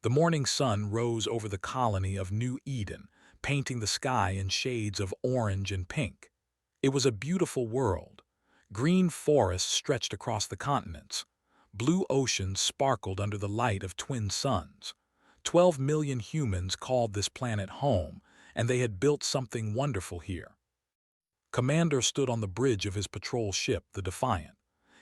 The morning sun rose over the colony of New Eden, painting the sky in shades of orange and pink. It was a beautiful world. Green forests stretched across the continents. Blue oceans sparkled under the light of twin suns. 12 million humans called this planet home, and they had built something wonderful here. Commander stood on the bridge of his patrol ship, the Defiant.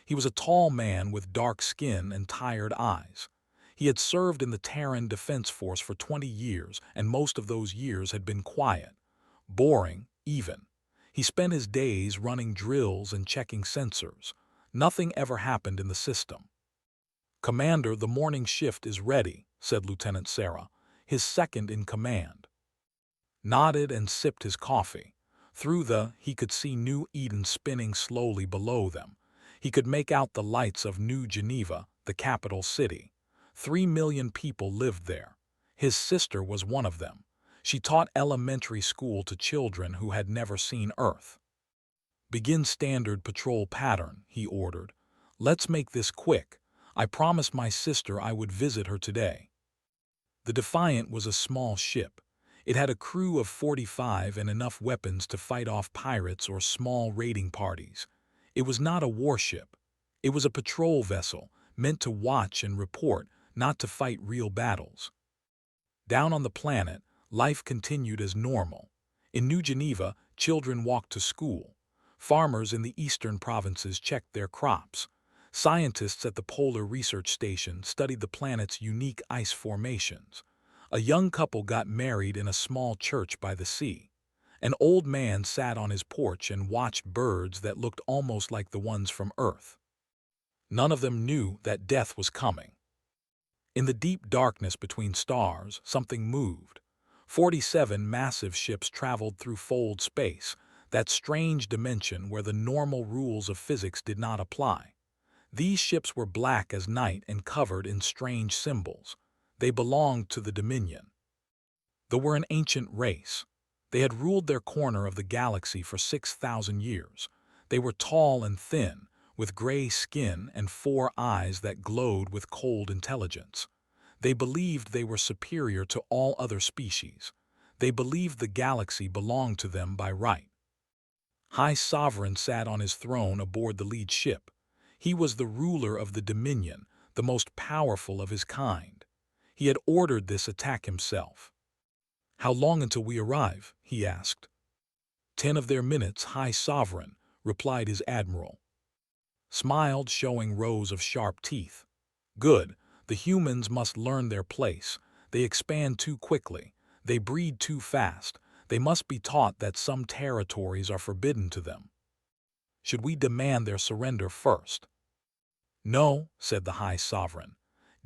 He was a tall man with dark skin and tired eyes. He had served in the Terran Defense Force for 20 years, and most of those years had been quiet, boring, even. He spent his days running drills and checking sensors. Nothing ever happened in the system. "Commander, the morning shift is ready," said Lieutenant Sarah, his second in command. Nodded and sipped his coffee. He could see New Eden spinning slowly below them. He could make out the lights of New Geneva, the capital city. 3 million people lived there. His sister was one of them. She taught elementary school to children who had never seen Earth. "Begin standard patrol pattern," he ordered. "Let's make this quick. I promised my sister I would visit her today." The Defiant was a small ship. It had a crew of 45 and enough weapons to fight off pirates or small raiding parties. It was not a warship. It was a patrol vessel, meant to watch and report, not to fight real battles. Down on the planet, life continued as normal. In New Geneva, children walked to school. Farmers in the eastern provinces checked their crops. Scientists at the Polar Research Station studied the planet's unique ice formations. A young couple got married in a small church by the sea. An old man sat on his porch and watched birds that looked almost like the ones from Earth. None of them knew that death was coming. In the deep darkness between stars, something moved. 47 massive ships traveled through fold space, that strange dimension where the normal rules of physics did not apply. These ships were black as night and covered in strange symbols. They belonged to the Dominion. They were an ancient race. They had ruled their corner of the galaxy for 6,000 years. They were tall and thin, with gray skin and 4 eyes that glowed with cold intelligence. They believed they were superior to all other species. They believed the galaxy belonged to them by right. High Sovereign sat on his throne aboard the lead ship. He was the ruler of the Dominion, the most powerful of his kind. He had ordered this attack himself. "How long until we arrive?" he asked. 10 of their minutes, High Sovereign," replied his admiral. Smiled, showing rows of sharp teeth. "Good. The humans must learn their place. They expand too quickly. They breed too fast. They must be taught that some territories are forbidden to them." "Should we demand their surrender first?" "No," said the High Sovereign.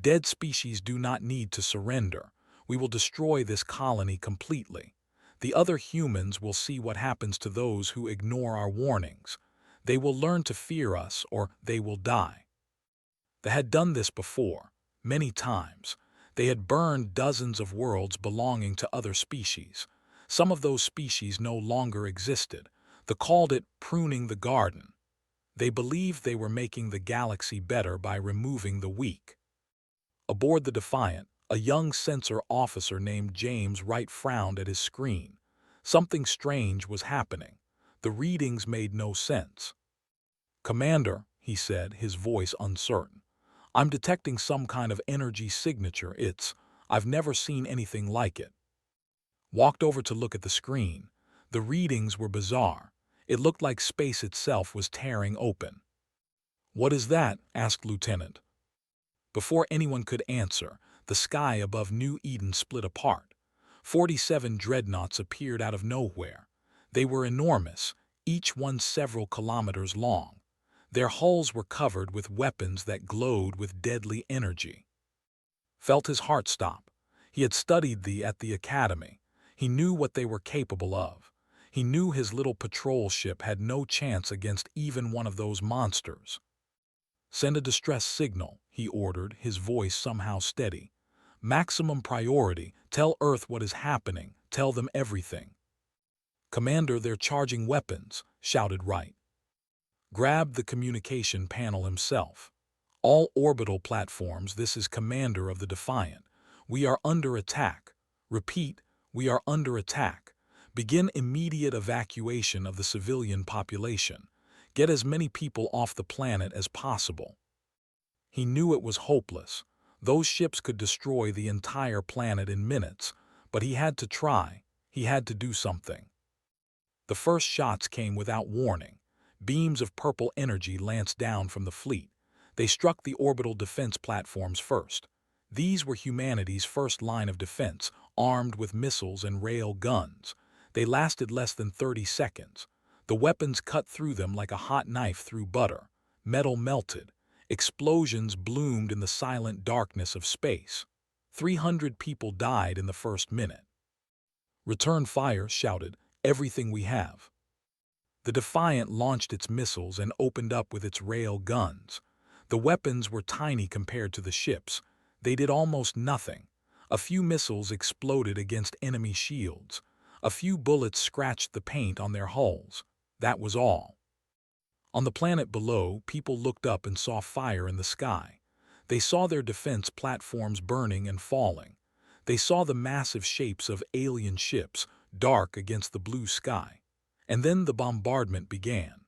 "Dead species do not need to surrender. We will destroy this colony completely. The other humans will see what happens to those who ignore our warnings. They will learn to fear us, or they will die." They had done this before, many times. They had burned dozens of worlds belonging to other species. Some of those species no longer existed. They called it pruning the garden. They believed they were making the galaxy better by removing the weak. Aboard the Defiant, a young sensor officer named James Wright frowned at his screen. Something strange was happening. The readings made no sense. "Commander," he said, his voice uncertain, "I'm detecting some kind of energy signature. I've never seen anything like it." Walked over to look at the screen. The readings were bizarre. It looked like space itself was tearing open. "What is that?" asked Lieutenant. Before anyone could answer, the sky above New Eden split apart. 47 dreadnoughts appeared out of nowhere. They were enormous, each one several kilometers long. Their hulls were covered with weapons that glowed with deadly energy. Felt his heart stop. He had studied at the academy. He knew what they were capable of. He knew his little patrol ship had no chance against even one of those monsters. "Send a distress signal," he ordered, his voice somehow steady. "Maximum priority. Tell Earth what is happening. Tell them everything." "Commander, they're charging weapons," shouted Wright. Grabbed the communication panel himself. "All orbital platforms, this is Commander of the Defiant. We are under attack. Repeat, we are under attack. Begin immediate evacuation of the civilian population. Get as many people off the planet as possible. He knew it was hopeless. Those ships could destroy the entire planet in minutes, but he had to try. He had to do something. The first shots came without warning. Beams of purple energy lanced down from the fleet. They struck the orbital defense platforms first. These were humanity's first line of defense, armed with missiles and rail guns. They lasted less than 30 seconds. The weapons cut through them like a hot knife through butter. Metal melted. Explosions bloomed in the silent darkness of space. 300 people died in the first minute. "Return fire," shouted, "everything we have." The Defiant launched its missiles and opened up with its rail guns. The weapons were tiny compared to the ships. They did almost nothing. A few missiles exploded against enemy shields. A few bullets scratched the paint on their hulls. That was all. On the planet below, people looked up and saw fire in the sky. They saw their defense platforms burning and falling. They saw the massive shapes of alien ships, dark against the blue sky. And then the bombardment began.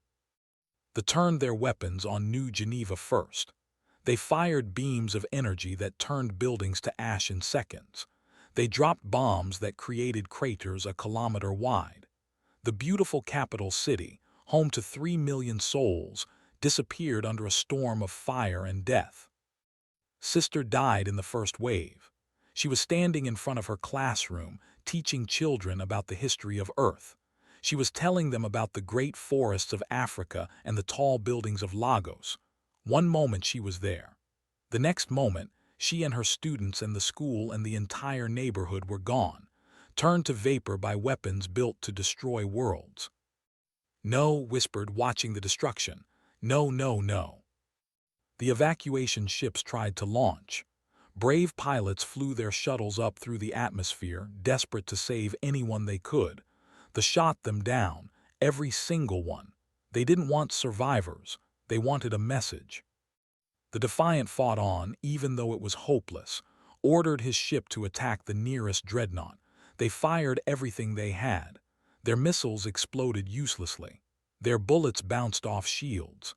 They turned their weapons on New Geneva first. They fired beams of energy that turned buildings to ash in seconds. They dropped bombs that created craters a kilometer wide. The beautiful capital city, home to 3 million souls, disappeared under a storm of fire and death. Sister died in the first wave. She was standing in front of her classroom, teaching children about the history of Earth. She was telling them about the great forests of Africa and the tall buildings of Lagos. One moment she was there. The next moment, she and her students and the school and the entire neighborhood were gone, turned to vapor by weapons built to destroy worlds. "No," whispered, watching the destruction. "No, no, no." The evacuation ships tried to launch. Brave pilots flew their shuttles up through the atmosphere, desperate to save anyone they could. They shot them down, every single one. They didn't want survivors. They wanted a message. The Defiant fought on, even though it was hopeless, ordered his ship to attack the nearest dreadnought. They fired everything they had. Their missiles exploded uselessly. Their bullets bounced off shields.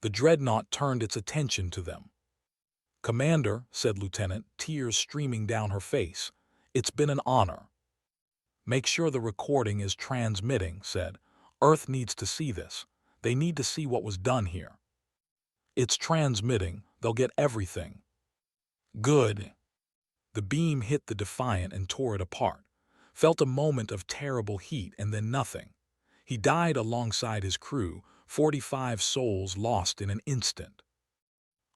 The dreadnought turned its attention to them. "Commander," said Lieutenant, tears streaming down her face, "it's been an honor." "Make sure the recording is transmitting," said. "Earth needs to see this. They need to see what was done here." "It's transmitting. They'll get everything." "Good." The beam hit the Defiant and tore it apart. Felt a moment of terrible heat and then nothing. He died alongside his crew, 45 souls lost in an instant.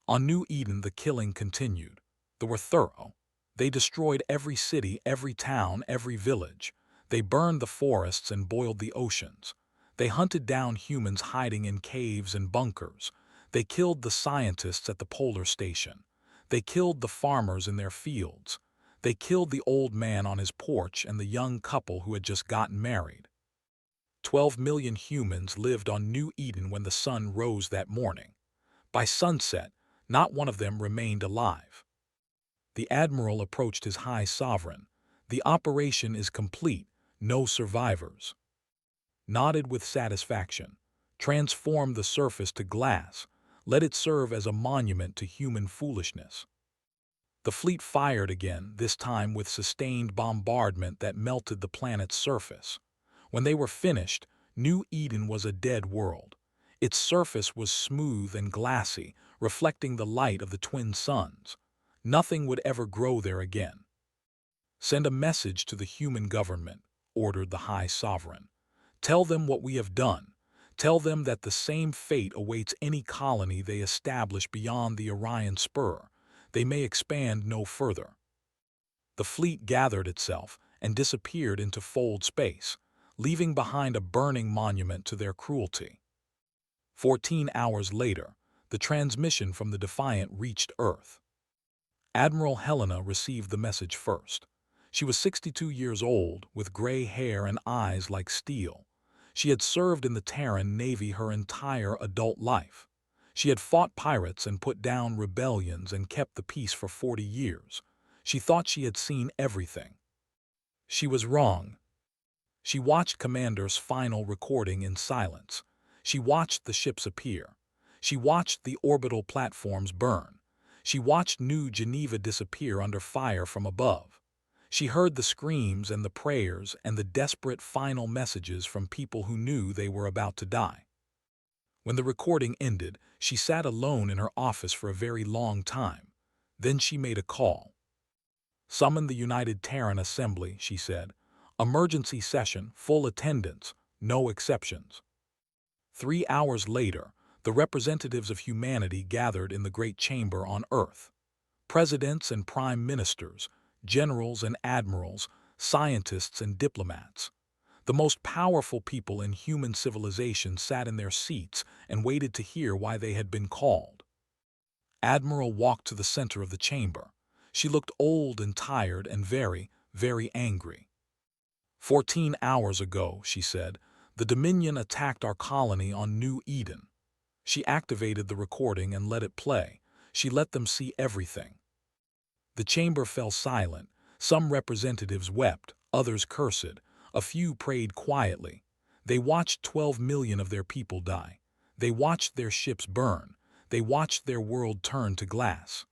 On New Eden, the killing continued. They were thorough. They destroyed every city, every town, every village. They burned the forests and boiled the oceans. They hunted down humans hiding in caves and bunkers. They killed the scientists at the polar station. They killed the farmers in their fields. They killed the old man on his porch and the young couple who had just gotten married. 12 million humans lived on New Eden when the sun rose that morning. By sunset, not one of them remained alive. The admiral approached his high sovereign. "The operation is complete. No survivors." Nodded with satisfaction. "Transform the surface to glass. Let it serve as a monument to human foolishness." The fleet fired again, this time with sustained bombardment that melted the planet's surface. When they were finished, New Eden was a dead world. Its surface was smooth and glassy, reflecting the light of the twin suns. Nothing would ever grow there again. "Send a message to the human government," ordered the High Sovereign. "Tell them what we have done. Tell them that the same fate awaits any colony they establish beyond the Orion Spur. They may expand no further." The fleet gathered itself and disappeared into fold space, leaving behind a burning monument to their cruelty. 14 hours later, the transmission from the Defiant reached Earth. Admiral Helena received the message first. She was 62 years old, with gray hair and eyes like steel. She had served in the Terran Navy her entire adult life. She had fought pirates and put down rebellions and kept the peace for 40 years. She thought she had seen everything. She was wrong. She watched Commander's final recording in silence. She watched the ships appear. She watched the orbital platforms burn. She watched New Geneva disappear under fire from above. She heard the screams and the prayers and the desperate final messages from people who knew they were about to die. When the recording ended, she sat alone in her office for a very long time. Then she made a call. "Summon the United Terran Assembly," she said. "Emergency session, full attendance, no exceptions." 3 hours later, the representatives of humanity gathered in the Great Chamber on Earth. Presidents and prime ministers, generals and admirals, scientists and diplomats. The most powerful people in human civilization sat in their seats and waited to hear why they had been called. Admiral walked to the center of the chamber. She looked old and tired and very, very angry. 14 hours ago," she said, "the Dominion attacked our colony on New Eden." She activated the recording and let it play. She let them see everything. The chamber fell silent. Some representatives wept, others cursed. A few prayed quietly. They watched 12 million of their people die. They watched their ships burn. They watched their world turn to glass.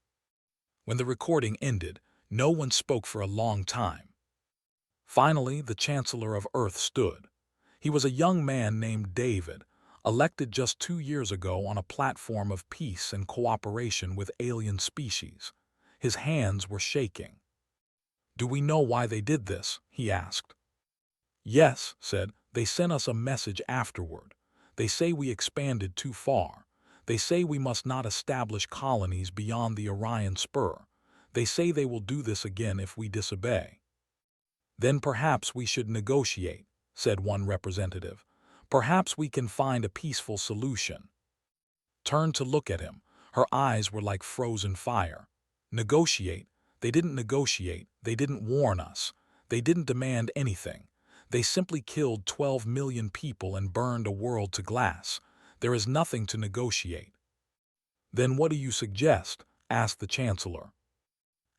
When the recording ended, no one spoke for a long time. Finally, the Chancellor of Earth stood. He was a young man named David, elected just 2 years ago on a platform of peace and cooperation with alien species. His hands were shaking. "Do we know why they did this?" he asked. "Yes," said, "they sent us a message afterward. They say we expanded too far. They say we must not establish colonies beyond the Orion Spur. They say they will do this again if we disobey." "Then perhaps we should negotiate," said one representative. "Perhaps we can find a peaceful solution." Turned to look at him. Her eyes were like frozen fire. Negotiate? They didn't negotiate. They didn't warn us. They didn't demand anything. They simply killed 12 million people and burned a world to glass. There is nothing to negotiate. "Then what do you suggest?" asked the Chancellor.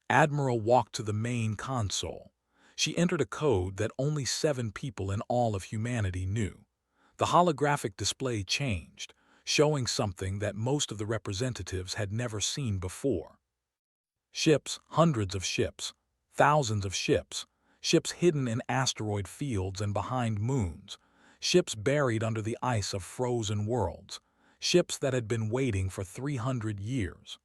Admiral walked to the main console. She entered a code that only 7 people in all of humanity knew. The holographic display changed, showing something that most of the representatives had never seen before. Ships, hundreds of ships, thousands of ships, ships hidden in asteroid fields and behind moons, ships buried under the ice of frozen worlds, ships that had been waiting for 300 years.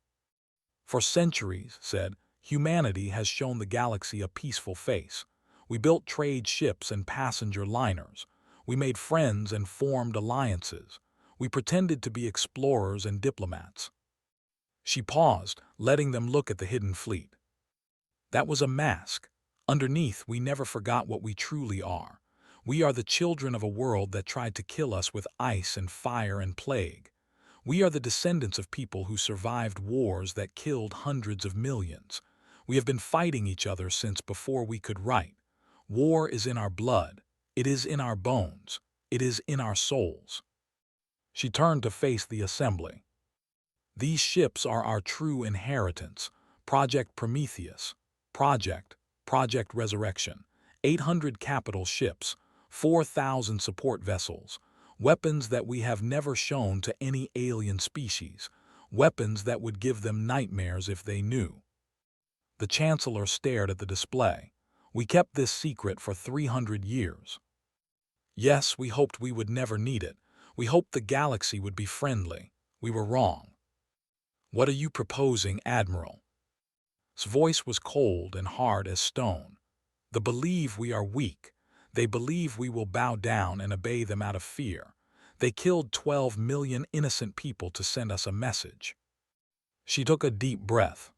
"For centuries," said, "humanity has shown the galaxy a peaceful face. We built trade ships and passenger liners. We made friends and formed alliances. We pretended to be explorers and diplomats." She paused, letting them look at the hidden fleet. "That was a mask. Underneath, we never forgot what we truly are. We are the children of a world that tried to kill us with ice and fire and plague. We are the descendants of people who survived wars that killed hundreds of millions. We have been fighting each other since before we could write. War is in our blood. It is in our bones. It is in our souls." She turned to face the assembly. "These ships are our true inheritance. Project Prometheus. Project Resurrection. 800 capital ships. 4,000 support vessels. Weapons that we have never shown to any alien species. Weapons that would give them nightmares if they knew." The Chancellor stared at the display. "We kept this secret for 300 years. Yes, we hoped we would never need it. We hoped the galaxy would be friendly. We were wrong." "What are you proposing, Admiral?" His voice was cold and hard as stone. "They believe we are weak. They believe we will bow down and obey them out of fear. They killed 12 million innocent people to send us a message." She took a deep breath.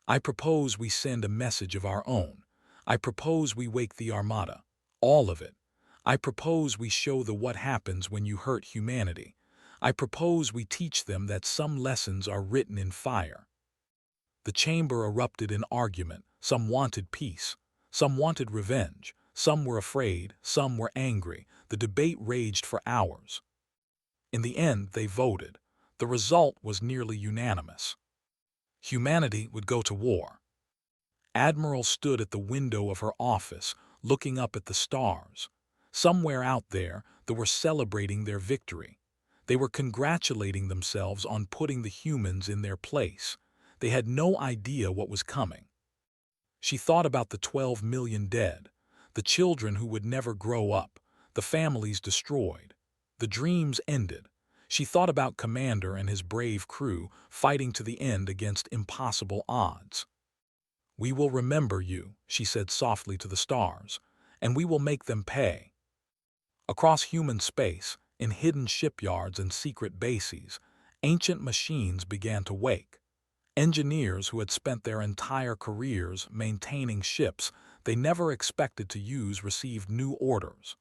"I propose we send a message of our own. I propose we wake the Armada. All of it. I propose we show them what happens when you hurt humanity. I propose we teach them that some lessons are written in fire." The chamber erupted in argument. Some wanted peace. Some wanted revenge. Some were afraid. Some were angry. The debate raged for hours. In the end, they voted. The result was nearly unanimous. Humanity would go to war. Admiral stood at the window of her office, looking up at the stars. Somewhere out there, they were celebrating their victory. They were congratulating themselves on putting the humans in their place. They had no idea what was coming. She thought about the 12 million dead, the children who would never grow up, the families destroyed. The dreams ended. She thought about Commander and his brave crew fighting to the end against impossible odds. "We will remember you," she said softly to the stars, "and we will make them pay." Across human space, in hidden shipyards and secret bases, ancient machines began to wake. Engineers who had spent their entire careers maintaining ships they never expected to use received new orders.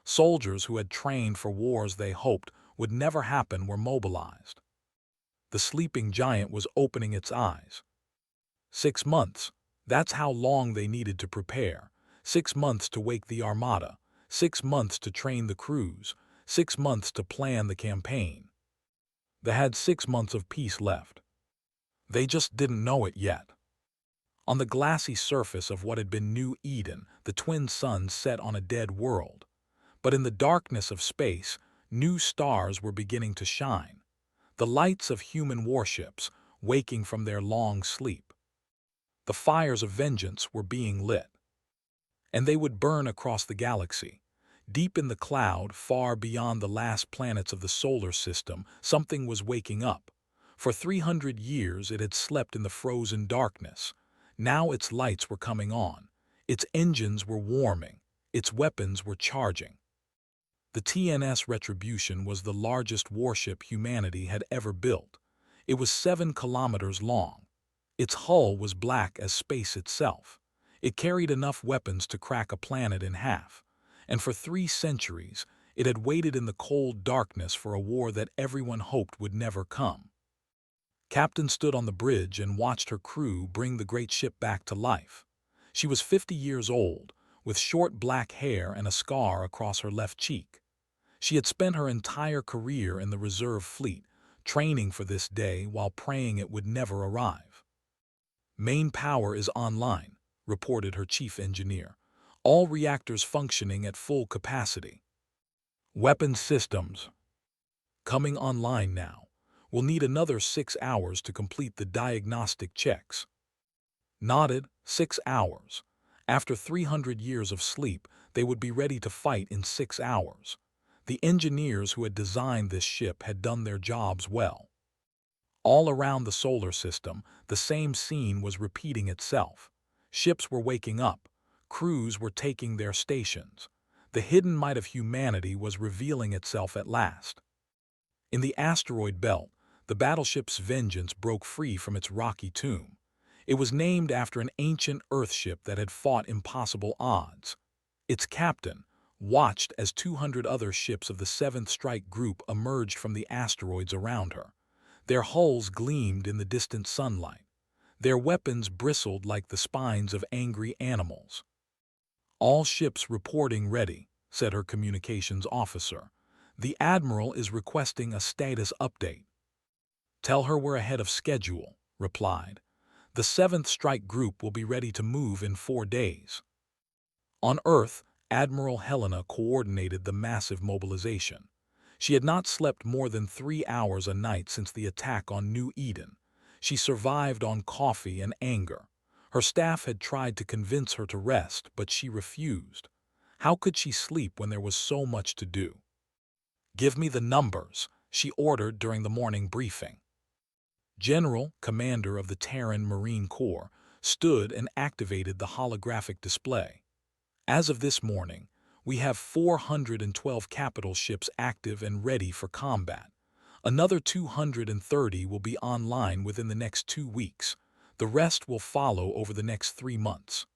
Soldiers who had trained for wars they hoped would never happen were mobilized. The sleeping giant was opening its eyes. 6 months. That's how long they needed to prepare. 6 months to wake the Armada. 6 months to train the crews. 6 months to plan the campaign. They had 6 months of peace left. They just didn't know it yet. On the glassy surface of what had been New Eden, the twin suns set on a dead world. But in the darkness of space, new stars were beginning to shine. The lights of human warships, waking from their long sleep. The fires of vengeance were being lit. And they would burn across the galaxy. Deep in the cloud, far beyond the last planets of the solar system, something was waking up. For 300 years it had slept in the frozen darkness. Now its lights were coming on. Its engines were warming. Its weapons were charging. The TNS Retribution was the largest warship humanity had ever built. It was 7 kilometers long. Its hull was black as space itself. It carried enough weapons to crack a planet in half. And for 3 centuries, it had waited in the cold darkness for a war that everyone hoped would never come. Captain stood on the bridge and watched her crew bring the great ship back to life. She was 50 years old, with short black hair and a scar across her left cheek. She had spent her entire career in the reserve fleet, training for this day while praying it would never arrive. "Main power is online," reported her chief engineer. "All reactors functioning at full capacity. Weapons systems coming online now. We'll need another 6 hours to complete the diagnostic checks." Nodded. 6 hours. After 300 years of sleep, they would be ready to fight in 6 hours. The engineers who had designed this ship had done their jobs well. All around the solar system, the same scene was repeating itself. Ships were waking up. Crews were taking their stations. The hidden might of humanity was revealing itself at last. In the asteroid belt, the battleship's Vengeance broke free from its rocky tomb. It was named after an ancient Earthship that had fought impossible odds. Its captain watched as 200 other ships of the 7th Strike Group emerged from the asteroids around her. Their hulls gleamed in the distant sunlight. Their weapons bristled like the spines of angry animals. "All ships reporting ready," said her communications officer. "The Admiral is requesting a status update." "Tell her we're ahead of schedule," replied. "The 7th Strike Group will be ready to move in 4 days." On Earth, Admiral Helena coordinated the massive mobilization. She had not slept more than 3 hours a night since the attack on New Eden. She survived on coffee and anger. Her staff had tried to convince her to rest, but she refused. How could she sleep when there was so much to do? "Give me the numbers," she ordered during the morning briefing. General, commander of the Terran Marine Corps, stood and activated the holographic display. "As of this morning, we have 412 capital ships active and ready for combat. Another 230 will be online within the next 2 weeks. The rest will follow over the next 3 months.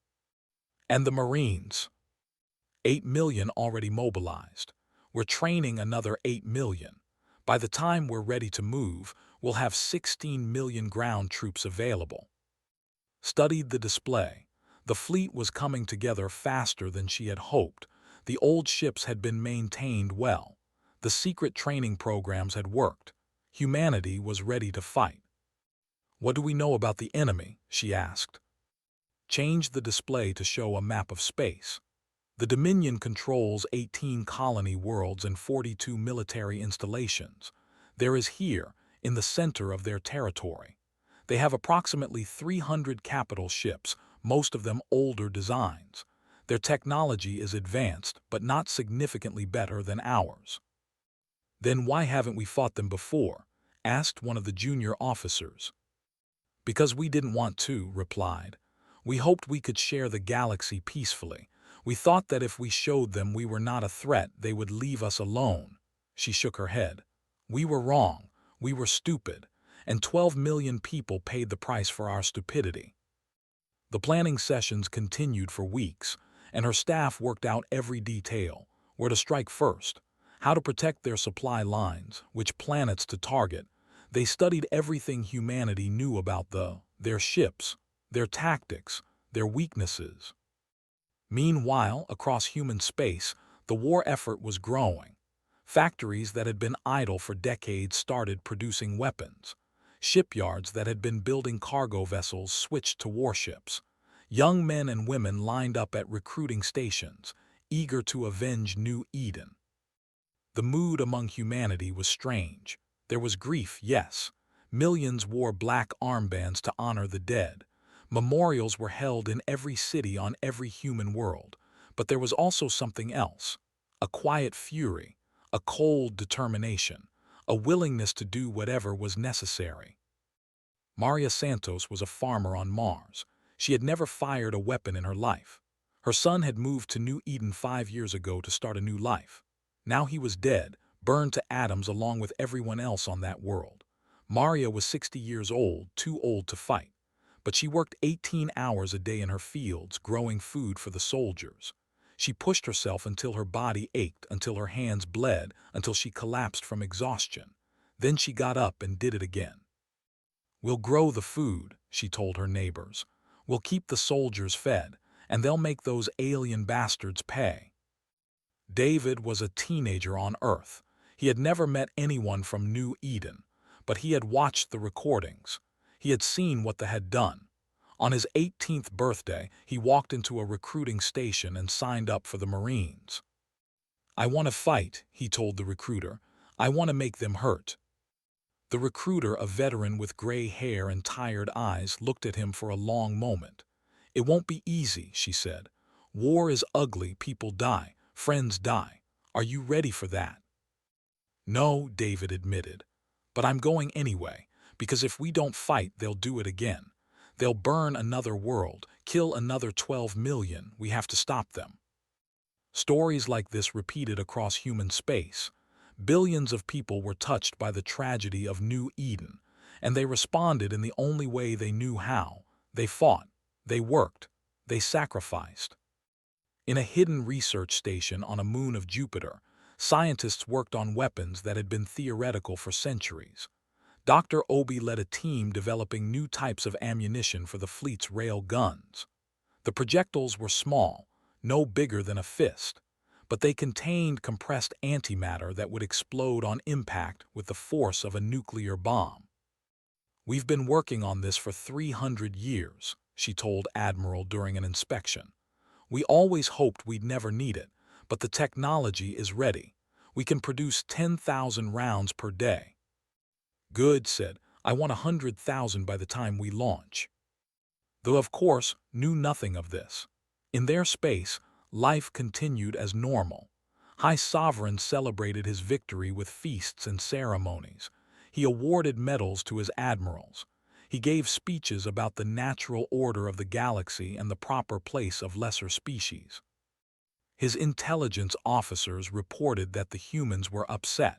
And the Marines? 8 million already mobilized. We're training another 8 million. By the time we're ready to move, we'll have 16 million ground troops available." Studied the display. The fleet was coming together faster than she had hoped. The old ships had been maintained well. The secret training programs had worked. Humanity was ready to fight. "What do we know about the enemy?" she asked. Change the display to show a map of space. The Dominion controls 18 colony worlds and 42 military installations. There is here, in the center of their territory. They have approximately 300 capital ships, most of them older designs. Their technology is advanced, but not significantly better than ours. Then why haven't we fought them before? Asked one of the junior officers. Because we didn't want to, replied. We hoped we could share the galaxy peacefully. We thought that if we showed them we were not a threat, they would leave us alone. She shook her head. We were wrong. We were stupid. And 12 million people paid the price for our stupidity. The planning sessions continued for weeks, and her staff worked out every detail: where to strike first, how to protect their supply lines, which planets to target. They studied everything humanity knew about their ships, their tactics, their weaknesses. Meanwhile, across human space, the war effort was growing. Factories that had been idle for decades started producing weapons. Shipyards that had been building cargo vessels switched to warships. Young men and women lined up at recruiting stations, eager to avenge New Eden. The mood among humanity was strange. There was grief, yes. Millions wore black armbands to honor the dead. Memorials were held in every city on every human world. But there was also something else. A quiet fury, a cold determination, a willingness to do whatever was necessary. Maria Santos was a farmer on Mars. She had never fired a weapon in her life. Her son had moved to New Eden 5 years ago to start a new life. Now he was dead, burned to atoms along with everyone else on that world. Maria was 60 years old, too old to fight. But she worked 18 hours a day in her fields, growing food for the soldiers. She pushed herself until her body ached, until her hands bled, until she collapsed from exhaustion. Then she got up and did it again. We'll grow the food, she told her neighbors. We'll keep the soldiers fed, and they'll make those alien bastards pay. David was a teenager on Earth. He had never met anyone from New Eden, but he had watched the recordings. He had seen what they had done. On his 18th birthday, he walked into a recruiting station and signed up for the Marines. I want to fight, he told the recruiter. I want to make them hurt. The recruiter, a veteran with gray hair and tired eyes, looked at him for a long moment. It won't be easy, she said. War is ugly, people die, friends die. Are you ready for that? No, David admitted. But I'm going anyway, because if we don't fight, they'll do it again. They'll burn another world, kill another 12 million. We have to stop them. Stories like this repeated across human space. Billions of people were touched by the tragedy of New Eden, and they responded in the only way they knew how. They fought, they worked, they sacrificed. In a hidden research station on a moon of Jupiter, scientists worked on weapons that had been theoretical for centuries. Dr. Obi led a team developing new types of ammunition for the fleet's rail guns. The projectiles were small, no bigger than a fist, but they contained compressed antimatter that would explode on impact with the force of a nuclear bomb. We've been working on this for 300 years, she told Admiral during an inspection. We always hoped we'd never need it, but the technology is ready. We can produce 10,000 rounds per day. Good, said. I want 100,000 by the time we launch. Though, of course, knew nothing of this. In their space, life continued as normal. High Sovereign celebrated his victory with feasts and ceremonies. He awarded medals to his admirals. He gave speeches about the natural order of the galaxy and the proper place of lesser species. His intelligence officers reported that the humans were upset.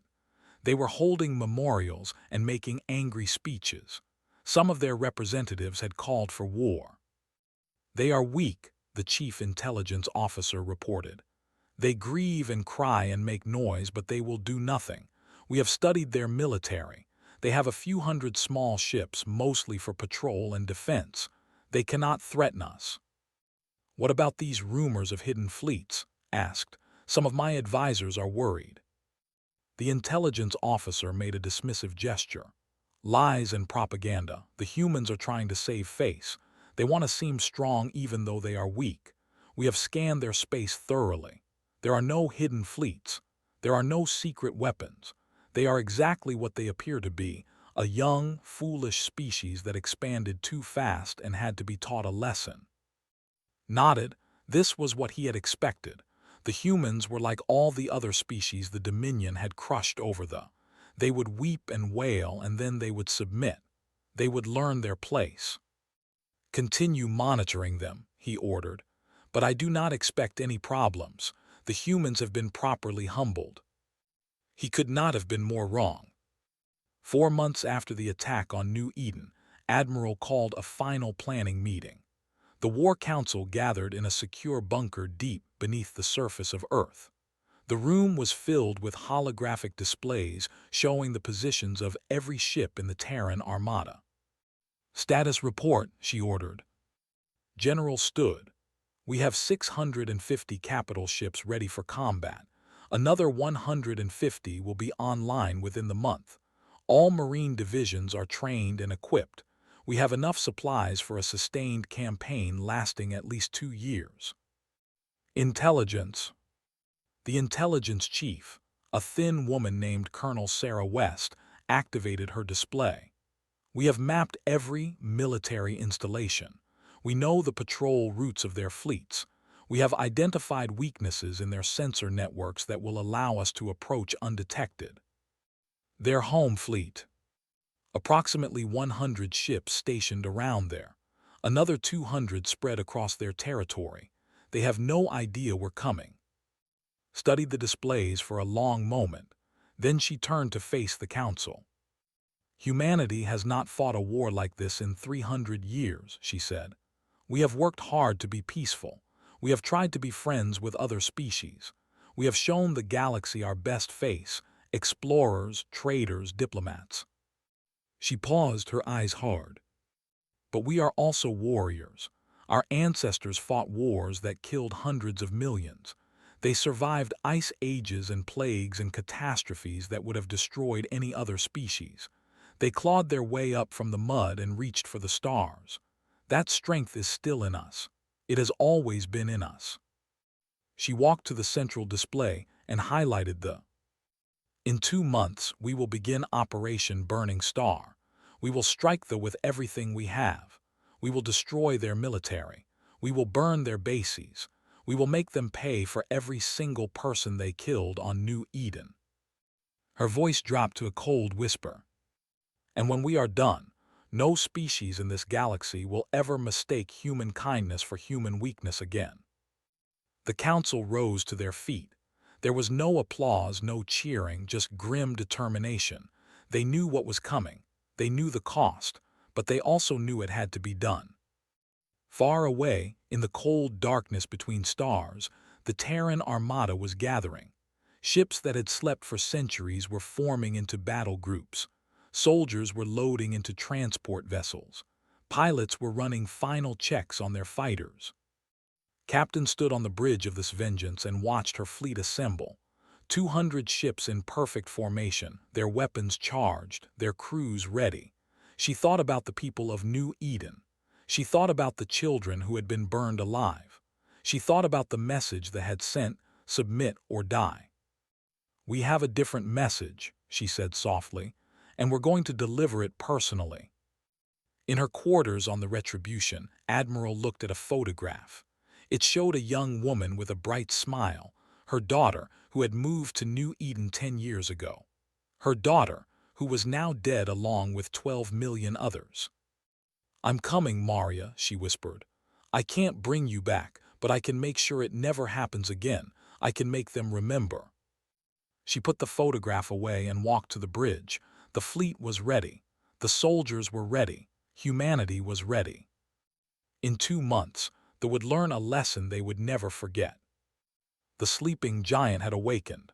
They were holding memorials and making angry speeches. Some of their representatives had called for war. They are weak, the chief intelligence officer reported. They grieve and cry and make noise, but they will do nothing. We have studied their military. They have a few hundred small ships, mostly for patrol and defense. They cannot threaten us. What about these rumors of hidden fleets? Asked. Some of my advisors are worried. The intelligence officer made a dismissive gesture. Lies and propaganda. The humans are trying to save face. They want to seem strong even though they are weak. We have scanned their space thoroughly. There are no hidden fleets. There are no secret weapons. They are exactly what they appear to be, a young, foolish species that expanded too fast and had to be taught a lesson. Nodded, this was what he had expected. The humans were like all the other species the Dominion had crushed over the. They would weep and wail, and then they would submit. They would learn their place. Continue monitoring them, he ordered. But I do not expect any problems. The humans have been properly humbled. He could not have been more wrong. 4 months after the attack on New Eden, Admiral called a final planning meeting. The War Council gathered in a secure bunker deep beneath the surface of Earth. The room was filled with holographic displays showing the positions of every ship in the Terran Armada. "Status report," she ordered. General stood. "We have 650 capital ships ready for combat. Another 150 will be online within the month. All Marine divisions are trained and equipped. We have enough supplies for a sustained campaign lasting at least 2 years. Intelligence." The intelligence chief, a thin woman named Colonel Sarah West, activated her display. "We have mapped every military installation. We know the patrol routes of their fleets. We have identified weaknesses in their sensor networks that will allow us to approach undetected. Their home fleet. Approximately 100 ships stationed around there. Another 200 spread across their territory. They have no idea we're coming." Studied the displays for a long moment. Then she turned to face the council. "Humanity has not fought a war like this in 300 years, she said. "We have worked hard to be peaceful. We have tried to be friends with other species. We have shown the galaxy our best face, explorers, traders, diplomats." She paused, her eyes hard. "But we are also warriors. Our ancestors fought wars that killed hundreds of millions. They survived ice ages and plagues and catastrophes that would have destroyed any other species. They clawed their way up from the mud and reached for the stars. That strength is still in us. It has always been in us." She walked to the central display and highlighted the. "In 2 months, we will begin Operation Burning Star. We will strike with everything we have. We will destroy their military. We will burn their bases. We will make them pay for every single person they killed on New Eden." Her voice dropped to a cold whisper. "And when we are done, no species in this galaxy will ever mistake human kindness for human weakness again." The council rose to their feet. There was no applause, no cheering, just grim determination. They knew what was coming. They knew the cost, but they also knew it had to be done. Far away, in the cold darkness between stars, the Terran Armada was gathering. Ships that had slept for centuries were forming into battle groups. Soldiers were loading into transport vessels. Pilots were running final checks on their fighters. Captain stood on the bridge of this vengeance and watched her fleet assemble. 200 ships in perfect formation, their weapons charged, their crews ready. She thought about the people of New Eden. She thought about the children who had been burned alive. She thought about the message that had sent, "Submit or die." "We have a different message," she said softly, "and we're going to deliver it personally." In her quarters on the Retribution, Admiral looked at a photograph. It showed a young woman with a bright smile, her daughter, who had moved to New Eden 10 years ago. Her daughter, who was now dead along with 12 million others. "I'm coming, Maria," she whispered. "I can't bring you back, but I can make sure it never happens again. I can make them remember." She put the photograph away and walked to the bridge. The fleet was ready. The soldiers were ready. Humanity was ready. In 2 months, they would learn a lesson they would never forget. The sleeping giant had awakened.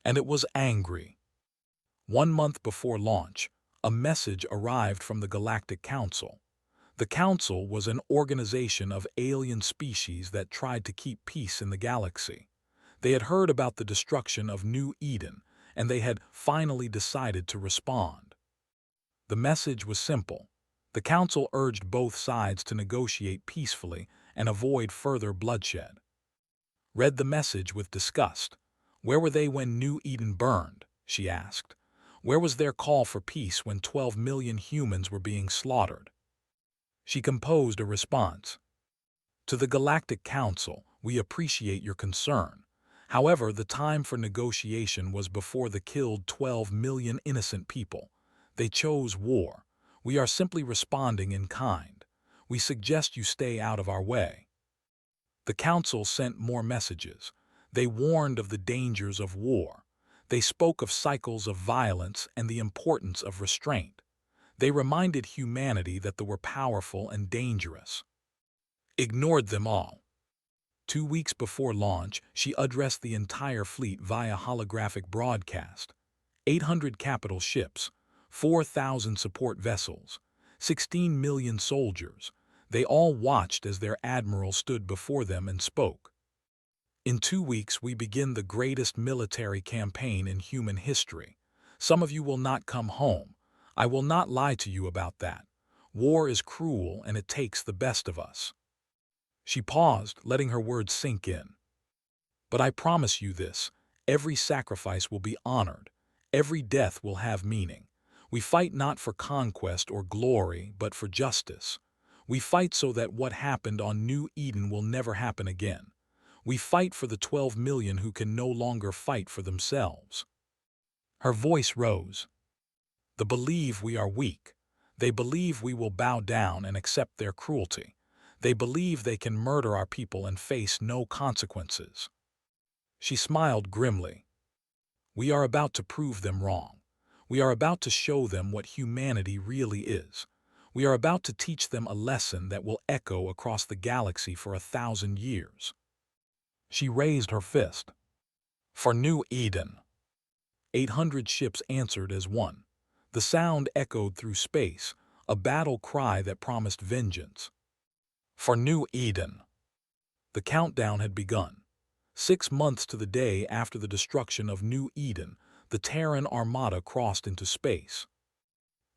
And it was angry. 1 month before launch, a message arrived from the Galactic Council. The Council was an organization of alien species that tried to keep peace in the galaxy. They had heard about the destruction of New Eden, and they had finally decided to respond. The message was simple. The council urged both sides to negotiate peacefully and avoid further bloodshed. Read the message with disgust. Where were they when New Eden burned? She asked. Where was their call for peace when 12 million humans were being slaughtered? She composed a response. To the Galactic Council, we appreciate your concern. However, the time for negotiation was before the killed 12 million innocent people. They chose war. We are simply responding in kind. We suggest you stay out of our way. The Council sent more messages. They warned of the dangers of war. They spoke of cycles of violence and the importance of restraint. They reminded humanity that they were powerful and dangerous. Ignored them all. 2 weeks before launch, she addressed the entire fleet via holographic broadcast. 800 capital ships, 4,000 support vessels, 16 million soldiers. They all watched as their admiral stood before them and spoke. In 2 weeks, we begin the greatest military campaign in human history. Some of you will not come home. I will not lie to you about that. War is cruel and it takes the best of us. She paused, letting her words sink in. But I promise you this, every sacrifice will be honored. Every death will have meaning. We fight not for conquest or glory, but for justice. We fight so that what happened on New Eden will never happen again. We fight for the 12 million who can no longer fight for themselves. Her voice rose. They believe we are weak. They believe we will bow down and accept their cruelty. They believe they can murder our people and face no consequences. She smiled grimly. We are about to prove them wrong. We are about to show them what humanity really is. We are about to teach them a lesson that will echo across the galaxy for 1,000 years. She raised her fist. For New Eden. 800 ships answered as one. The sound echoed through space, a battle cry that promised vengeance. For New Eden. The countdown had begun. 6 months to the day after the destruction of New Eden, the Terran Armada crossed into space.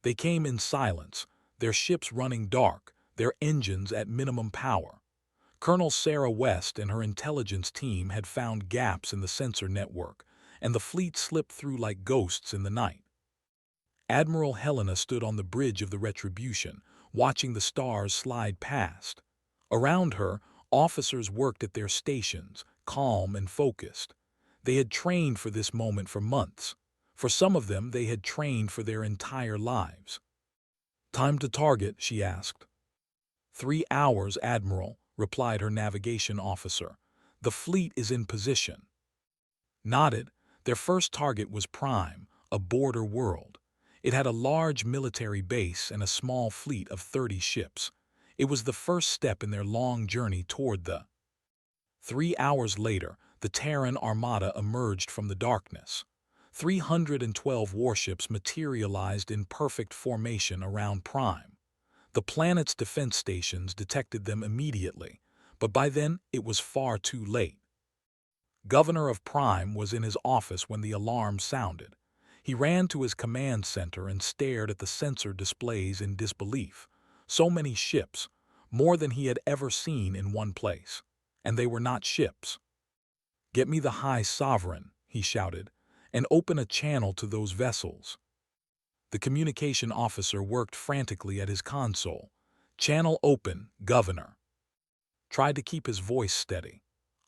They came in silence, their ships running dark, their engines at minimum power. Colonel Sarah West and her intelligence team had found gaps in the sensor network, and the fleet slipped through like ghosts in the night. Admiral Helena stood on the bridge of the Retribution, watching the stars slide past. Around her, officers worked at their stations, calm and focused. They had trained for this moment for months. For some of them, they had trained for their entire lives. Time to target, she asked. 3 hours, Admiral, replied her navigation officer. The fleet is in position. Nodded. Their first target was Prime, a border world. It had a large military base and a small fleet of 30 ships. It was the first step in their long journey toward the 3 hours later, the Terran Armada emerged from the darkness. 312 warships materialized in perfect formation around Prime. The planet's defense stations detected them immediately, but by then it was far too late. Governor of Prime was in his office when the alarm sounded. He ran to his command center and stared at the sensor displays in disbelief. So many ships, more than he had ever seen in one place. And they were not ships. Get me the High Sovereign, he shouted, and open a channel to those vessels. The communication officer worked frantically at his console. Channel open, Governor. Tried to keep his voice steady.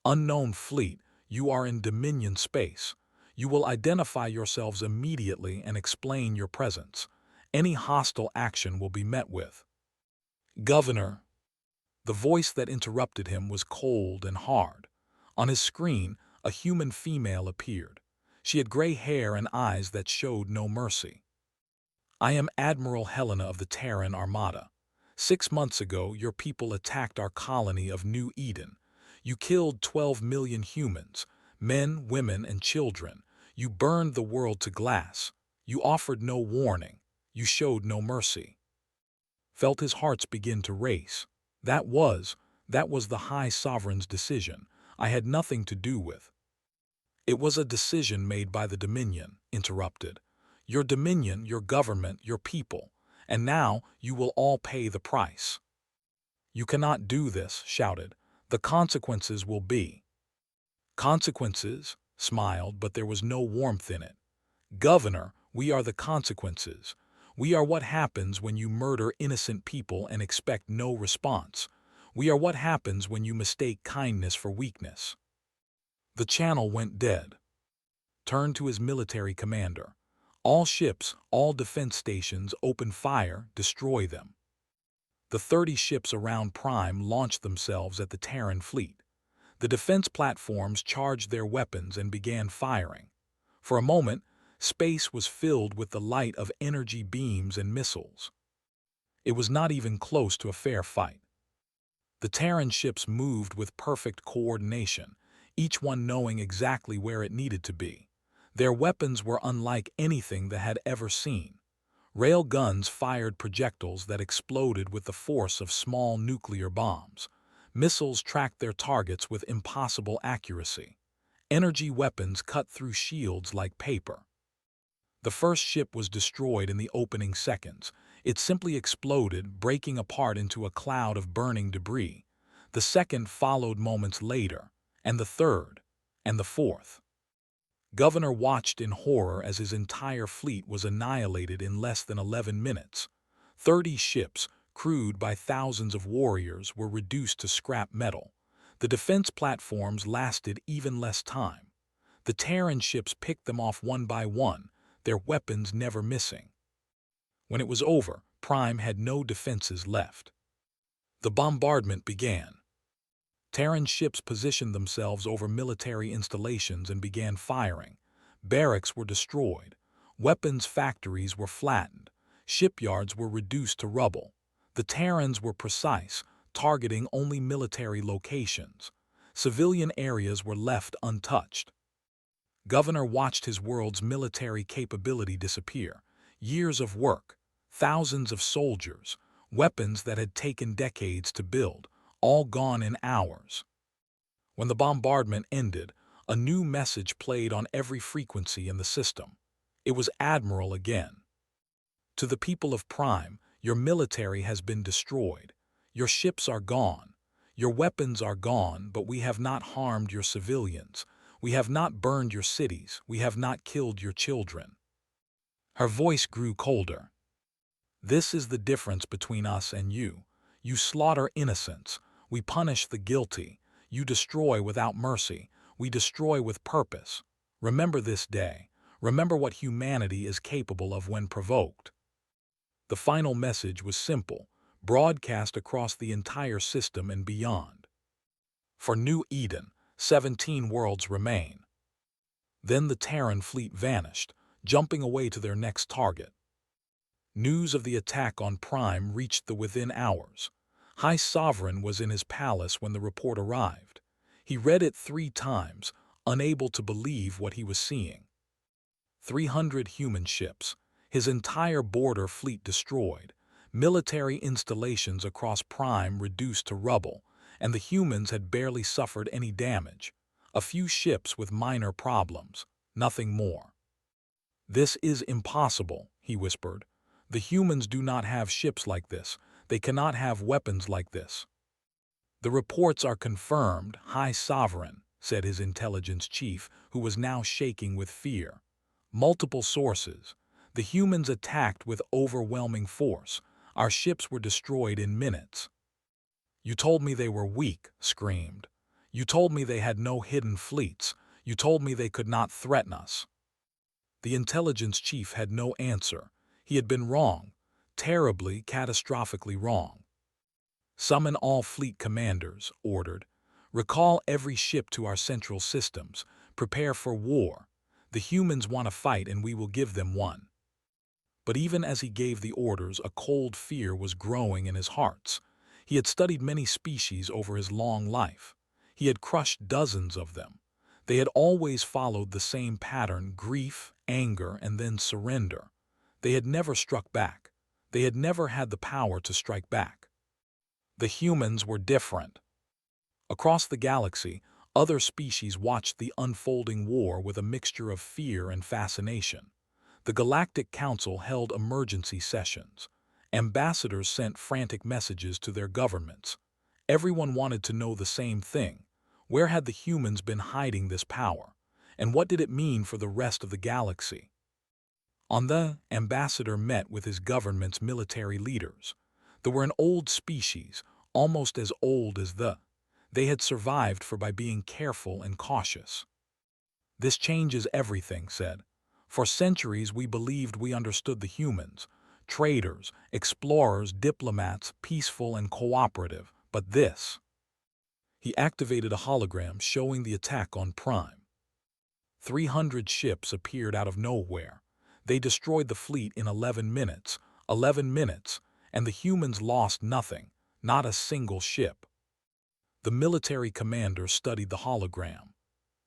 Unknown fleet, you are in Dominion space. You will identify yourselves immediately and explain your presence. Any hostile action will be met with. Governor. The voice that interrupted him was cold and hard. On his screen, a human female appeared. She had gray hair and eyes that showed no mercy. I am Admiral Helena of the Terran Armada. 6 months ago, your people attacked our colony of New Eden. You killed 12 million humans, men, women, and children. You burned the world to glass. You offered no warning. You showed no mercy. Felt his heart begin to race. That was the High Sovereign's decision. I had nothing to do with. It was a decision made by the Dominion, interrupted. Your Dominion, your government, your people. And now you will all pay the price." "You cannot do this," shouted. "The consequences will be—" "Consequences?" smiled, but there was no warmth in it. "Governor, we are the consequences. We are what happens when you murder innocent people and expect no response. We are what happens when you mistake kindness for weakness." The channel went dead. Turned to his military commander. "All ships, all defense stations, open fire, destroy them." The 30 ships around Prime launched themselves at the Terran fleet. The defense platforms charged their weapons and began firing. For a moment, space was filled with the light of energy beams and missiles. It was not even close to a fair fight. The Terran ships moved with perfect coordination, each one knowing exactly where it needed to be. Their weapons were unlike anything they had ever seen. Rail guns fired projectiles that exploded with the force of small nuclear bombs. Missiles tracked their targets with impossible accuracy. Energy weapons cut through shields like paper. The first ship was destroyed in the opening seconds. It simply exploded, breaking apart into a cloud of burning debris. The second followed moments later, and the third, and the fourth. Governor watched in horror as his entire fleet was annihilated in less than 11 minutes. 30 ships, crewed by thousands of warriors, were reduced to scrap metal. The defense platforms lasted even less time. The Terran ships picked them off one by one, their weapons never missing. When it was over, Prime had no defenses left. The bombardment began. Terran ships positioned themselves over military installations and began firing. Barracks were destroyed. Weapons factories were flattened. Shipyards were reduced to rubble. The Terrans were precise, targeting only military locations. Civilian areas were left untouched. Governor watched his world's military capability disappear. Years of work, thousands of soldiers, weapons that had taken decades to build, all gone in hours. When the bombardment ended, a new message played on every frequency in the system. It was Admiral again. "To the people of Prime, your military has been destroyed. Your ships are gone. Your weapons are gone, but we have not harmed your civilians. We have not burned your cities. We have not killed your children." Her voice grew colder. "This is the difference between us and you. You slaughter innocents. We punish the guilty. You destroy without mercy. We destroy with purpose. Remember this day. Remember what humanity is capable of when provoked." The final message was simple, broadcast across the entire system and beyond. For New Eden, 17 worlds remain. Then the Terran fleet vanished, jumping away to their next target. News of the attack on Prime reached the within hours. High Sovereign was in his palace when the report arrived. He read it 3 times, unable to believe what he was seeing. 300 human ships, his entire border fleet destroyed, military installations across Prime reduced to rubble, and the humans had barely suffered any damage. A few ships with minor problems, nothing more. "This is impossible," he whispered. "The humans do not have ships like this. They cannot have weapons like this." "The reports are confirmed, High Sovereign," said his intelligence chief, who was now shaking with fear. "Multiple sources. The humans attacked with overwhelming force. Our ships were destroyed in minutes." "You told me they were weak," screamed. "You told me they had no hidden fleets. You told me they could not threaten us." The intelligence chief had no answer. He had been wrong, terribly, catastrophically wrong. "Summon all fleet commanders," ordered. "Recall every ship to our central systems. Prepare for war. The humans want a fight and we will give them one." But even as he gave the orders, a cold fear was growing in his hearts. He had studied many species over his long life. He had crushed dozens of them. They had always followed the same pattern: grief, anger, and then surrender. They had never struck back. They had never had the power to strike back. The humans were different. Across the galaxy, other species watched the unfolding war with a mixture of fear and fascination. The Galactic Council held emergency sessions. Ambassadors sent frantic messages to their governments. Everyone wanted to know the same thing. Where had the humans been hiding this power? And what did it mean for the rest of the galaxy? The ambassador met with his government's military leaders. They were an old species, almost as old as they had survived by being careful and cautious. This changes everything, said. For centuries we believed we understood the humans, traders, explorers, diplomats, peaceful and cooperative, but this. He activated a hologram showing the attack on Prime. 300 ships appeared out of nowhere. They destroyed the fleet in 11 minutes, and the humans lost nothing, not a single ship. The military commander studied the hologram.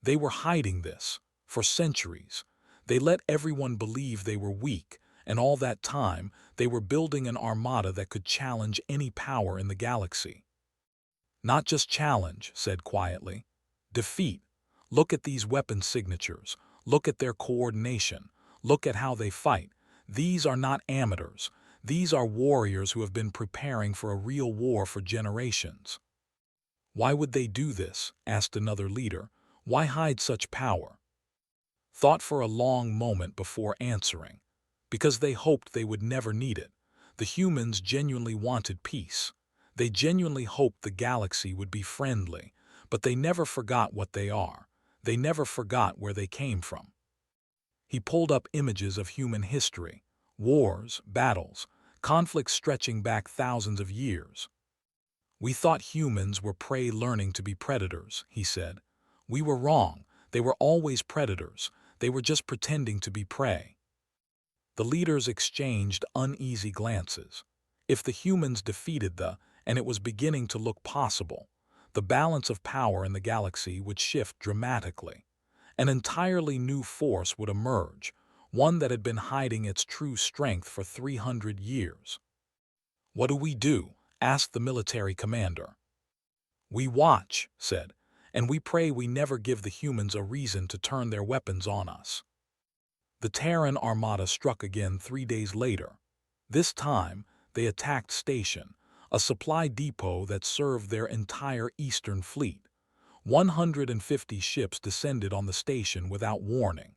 They were hiding this for centuries. They let everyone believe they were weak, and all that time they were building an armada that could challenge any power in the galaxy. Not just challenge, said quietly. Defeat. Look at these weapon signatures. Look at their coordination. Look at how they fight. These are not amateurs. These are warriors who have been preparing for a real war for generations. Why would they do this? Asked another leader. Why hide such power? Thought for a long moment before answering. Because they hoped they would never need it. The humans genuinely wanted peace. They genuinely hoped the galaxy would be friendly, but they never forgot what they are. They never forgot where they came from. He pulled up images of human history, wars, battles, conflicts stretching back thousands of years. We thought humans were prey learning to be predators, he said. We were wrong. They were always predators. They were just pretending to be prey. The leaders exchanged uneasy glances. If the humans defeated and it was beginning to look possible, the balance of power in the galaxy would shift dramatically. An entirely new force would emerge, one that had been hiding its true strength for 300 years. What do we do? Asked the military commander. We watch, said, and we pray we never give the humans a reason to turn their weapons on us. The Terran Armada struck again 3 days later. This time, they attacked Station, a supply depot that served their entire Eastern Fleet. 150 ships descended on the station without warning.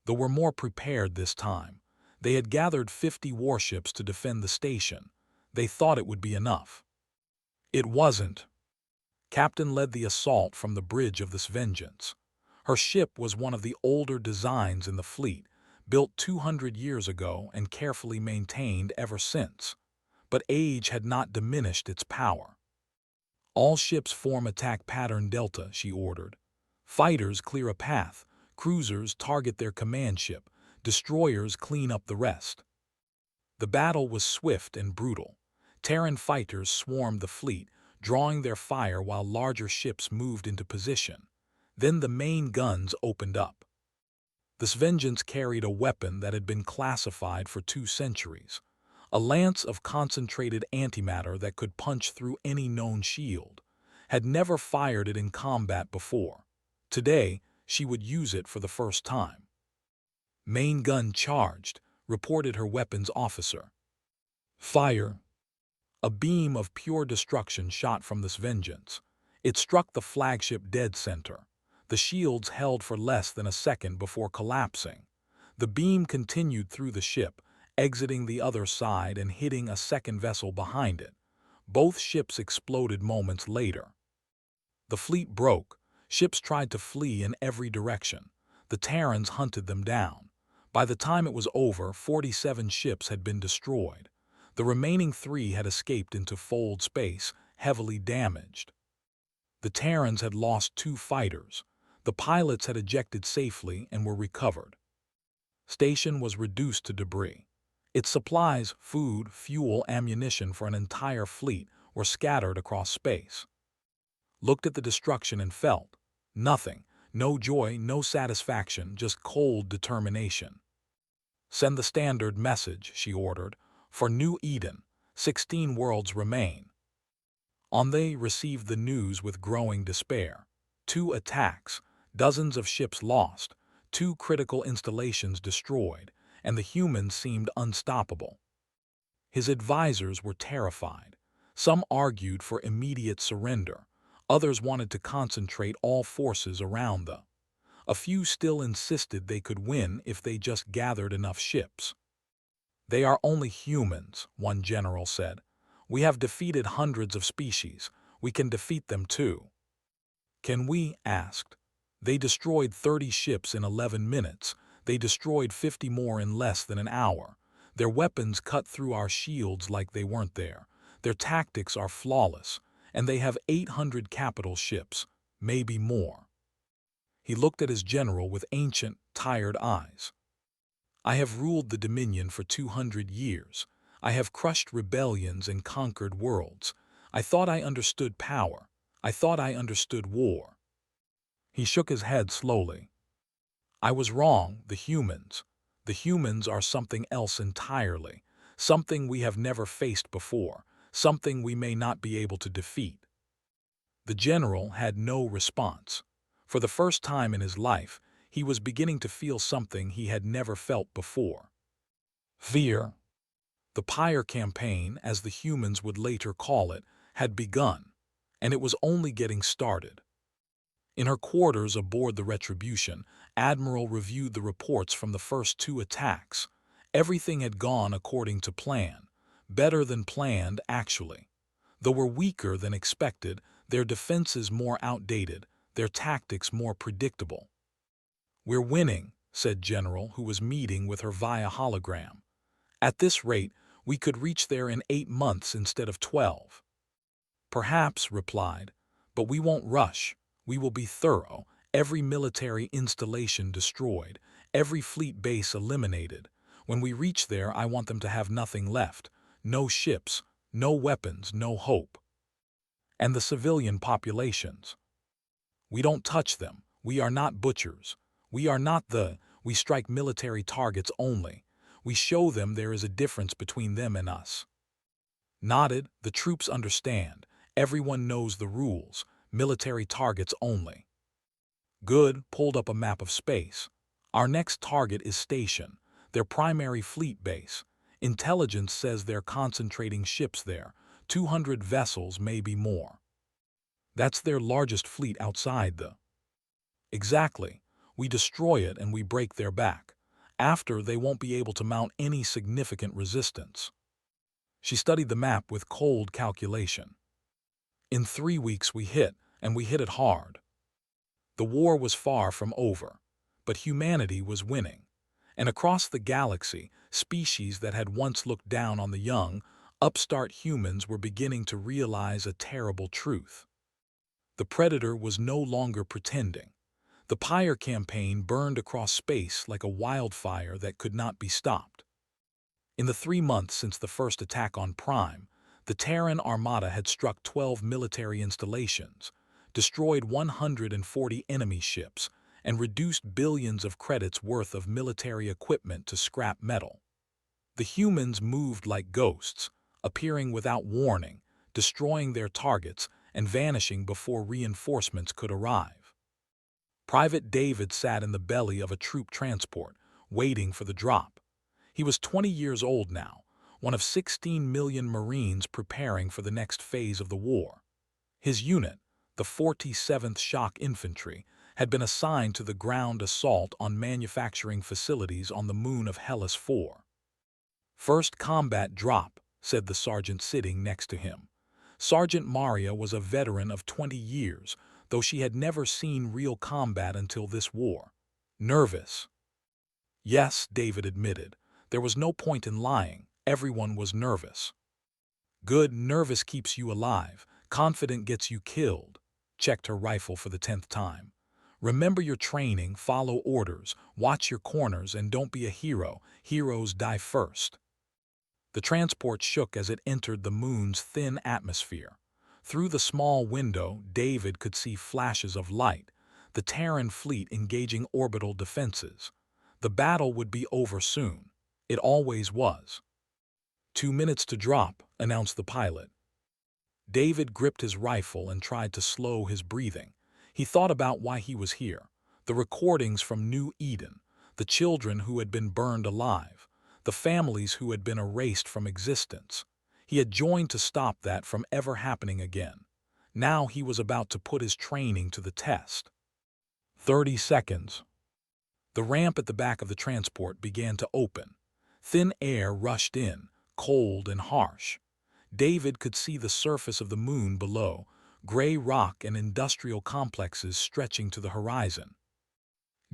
They were more prepared this time. They had gathered 50 warships to defend the station. They thought it would be enough. It wasn't. Captain led the assault from the bridge of this vengeance. Her ship was one of the older designs in the fleet, built 200 years ago and carefully maintained ever since. But age had not diminished its power. All ships form attack pattern Delta, she ordered. Fighters clear a path, cruisers target their command ship, destroyers clean up the rest. The battle was swift and brutal. Terran fighters swarmed the fleet, drawing their fire while larger ships moved into position. Then the main guns opened up. This vengeance carried a weapon that had been classified for 2 centuries. A lance of concentrated antimatter that could punch through any known shield. Had never fired it in combat before. Today, she would use it for the first time. Main gun charged, reported her weapons officer. Fire. A beam of pure destruction shot from this vengeance. It struck the flagship dead center. The shields held for less than a second before collapsing. The beam continued through the ship, exiting the other side and hitting a second vessel behind it. Both ships exploded moments later. The fleet broke. Ships tried to flee in every direction. The Terrans hunted them down. By the time it was over, 47 ships had been destroyed. The remaining 3 had escaped into fold space, heavily damaged. The Terrans had lost 2 fighters. The pilots had ejected safely and were recovered. Station was reduced to debris. Its supplies, food, fuel, ammunition for an entire fleet were scattered across space. Looked at the destruction and felt nothing, no joy, no satisfaction, just cold determination. Send the standard message, she ordered, for New Eden. 16 worlds remain. They received the news with growing despair. 2 attacks, dozens of ships lost, 2 critical installations destroyed, and the humans seemed unstoppable. His advisors were terrified. Some argued for immediate surrender. Others wanted to concentrate all forces around them. A few still insisted they could win if they just gathered enough ships. "They are only humans," one general said. "We have defeated hundreds of species. We can defeat them too." "Can we?" asked. "They destroyed 30 ships in 11 minutes. They destroyed 50 more in less than an hour. Their weapons cut through our shields like they weren't there. Their tactics are flawless, and they have 800 capital ships, maybe more." He looked at his general with ancient, tired eyes. "I have ruled the Dominion for 200 years. I have crushed rebellions and conquered worlds. I thought I understood power. I thought I understood war." He shook his head slowly. "I was wrong. The humans. The humans are something else entirely. Something we have never faced before. Something we may not be able to defeat." The general had no response. For the first time in his life, he was beginning to feel something he had never felt before. Fear. The Pyre campaign, as the humans would later call it, had begun, and it was only getting started. In her quarters aboard the Retribution, Admiral reviewed the reports from the first 2 attacks. Everything had gone according to plan. Better than planned, actually. Though we're weaker than expected, their defenses more outdated, their tactics more predictable. "We're winning," said General, who was meeting with her via hologram. "At this rate, we could reach there in 8 months instead of 12. "Perhaps," replied, "but we won't rush. We will be thorough, every military installation destroyed, every fleet base eliminated. When we reach there, I want them to have nothing left. No ships, no weapons, no hope." "And the civilian populations?" "We don't touch them. We are not butchers. We strike military targets only. We show them there is a difference between them and us." Nodded. "The troops understand. Everyone knows the rules. Military targets only." Good. Pulled up a map of space. "Our next target is Station, their primary fleet base. Intelligence says they're concentrating ships there. 200 vessels, maybe more." "That's their largest fleet outside the—" "Exactly. We destroy it and we break their back. After, they won't be able to mount any significant resistance." She studied the map with cold calculation. "In 3 weeks we hit, and we hit it hard." The war was far from over, but humanity was winning. And across the galaxy, species that had once looked down on the young, upstart humans were beginning to realize a terrible truth. The Predator was no longer pretending. The Pyre campaign burned across space like a wildfire that could not be stopped. In the 3 months since the first attack on Prime, the Terran Armada had struck 12 military installations, destroyed 140 enemy ships, and reduced billions of credits worth of military equipment to scrap metal. The humans moved like ghosts, appearing without warning, destroying their targets, and vanishing before reinforcements could arrive. Private David sat in the belly of a troop transport, waiting for the drop. He was 20 years old now, one of 16 million Marines preparing for the next phase of the war. His unit, the 47th Shock Infantry, had been assigned to the ground assault on manufacturing facilities on the moon of Hellas IV. "First combat drop," said the sergeant sitting next to him. Sergeant Maria was a veteran of 20 years, though she had never seen real combat until this war. "Nervous?" "Yes," David admitted. There was no point in lying. Everyone was nervous. "Good. Nervous keeps you alive. Confident gets you killed." Checked her rifle for the 10th time. "Remember your training, follow orders, watch your corners, and don't be a hero. Heroes die first." The transport shook as it entered the moon's thin atmosphere. Through the small window, David could see flashes of light, the Terran fleet engaging orbital defenses. The battle would be over soon. It always was. 2 minutes to drop," announced the pilot. David gripped his rifle and tried to slow his breathing. He thought about why he was here. The recordings from New Eden, the children who had been burned alive, the families who had been erased from existence. He had joined to stop that from ever happening again. Now he was about to put his training to the test. 30 seconds. The ramp at the back of the transport began to open. Thin air rushed in, cold and harsh. David could see the surface of the moon below, gray rock and industrial complexes stretching to the horizon.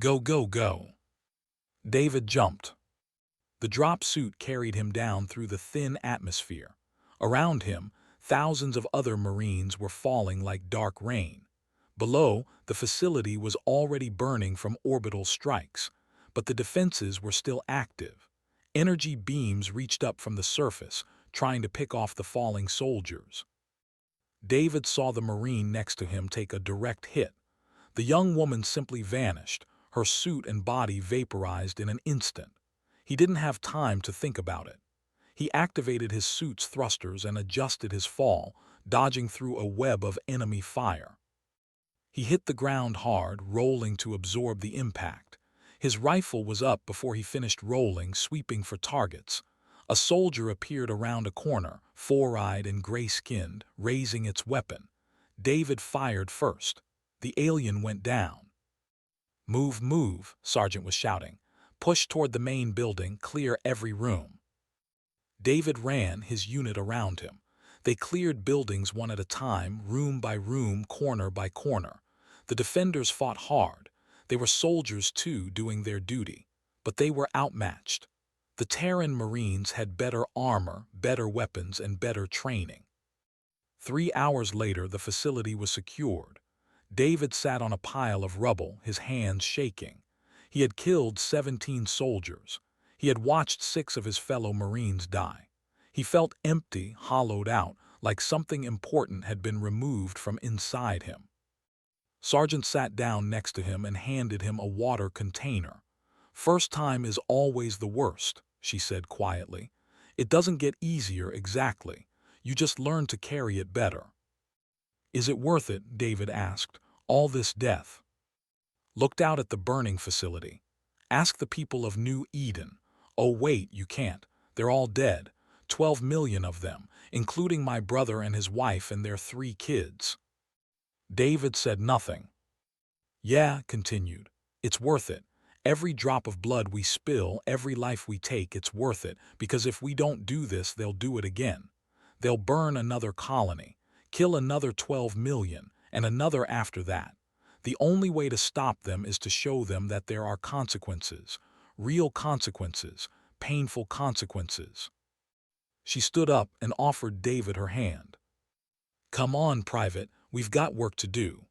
Go, go, go. David jumped. The drop suit carried him down through the thin atmosphere. Around him, thousands of other Marines were falling like dark rain. Below, the facility was already burning from orbital strikes, but the defenses were still active. Energy beams reached up from the surface, trying to pick off the falling soldiers. David saw the Marine next to him take a direct hit. The young woman simply vanished, her suit and body vaporized in an instant. He didn't have time to think about it. He activated his suit's thrusters and adjusted his fall, dodging through a web of enemy fire. He hit the ground hard, rolling to absorb the impact. His rifle was up before he finished rolling, sweeping for targets. A soldier appeared around a corner, four-eyed and gray-skinned, raising its weapon. David fired first. The alien went down. "Move, move," Sergeant was shouting. "Push toward the main building, clear every room." David ran, his unit around him. They cleared buildings one at a time, room by room, corner by corner. The defenders fought hard. They were soldiers too, doing their duty. But they were outmatched. The Terran Marines had better armor, better weapons, and better training. 3 hours later, the facility was secured. David sat on a pile of rubble, his hands shaking. He had killed 17 soldiers. He had watched 6 of his fellow Marines die. He felt empty, hollowed out, like something important had been removed from inside him. Sergeant sat down next to him and handed him a water container. "First time is always the worst," she said quietly. "It doesn't get easier exactly. You just learn to carry it better." "Is it worth it?" David asked. "All this death?" Looked out at the burning facility. "Ask the people of New Eden." "Oh wait, you can't. They're all dead. 12 million of them, including my brother and his wife and their 3 kids. David said nothing. "Yeah," continued, "it's worth it. Every drop of blood we spill, every life we take, it's worth it, because if we don't do this, they'll do it again. They'll burn another colony, kill another 12 million, and another after that. The only way to stop them is to show them that there are consequences, real consequences, painful consequences." She stood up and offered David her hand. "Come on, Private, we've got work to do."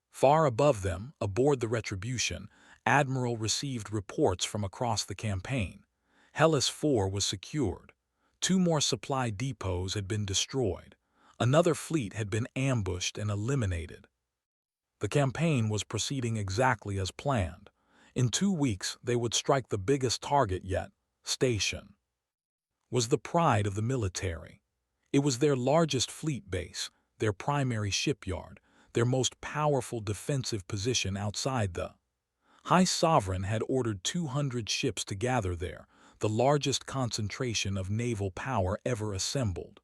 Far above them, aboard the Retribution, Admiral received reports from across the campaign. Hellas 4 was secured. 2 more supply depots had been destroyed. Another fleet had been ambushed and eliminated. The campaign was proceeding exactly as planned. In 2 weeks, they would strike the biggest target yet, Station. Was the pride of the military. It was their largest fleet base, their primary shipyard, their most powerful defensive position outside the High Sovereign had ordered 200 ships to gather there, the largest concentration of naval power ever assembled.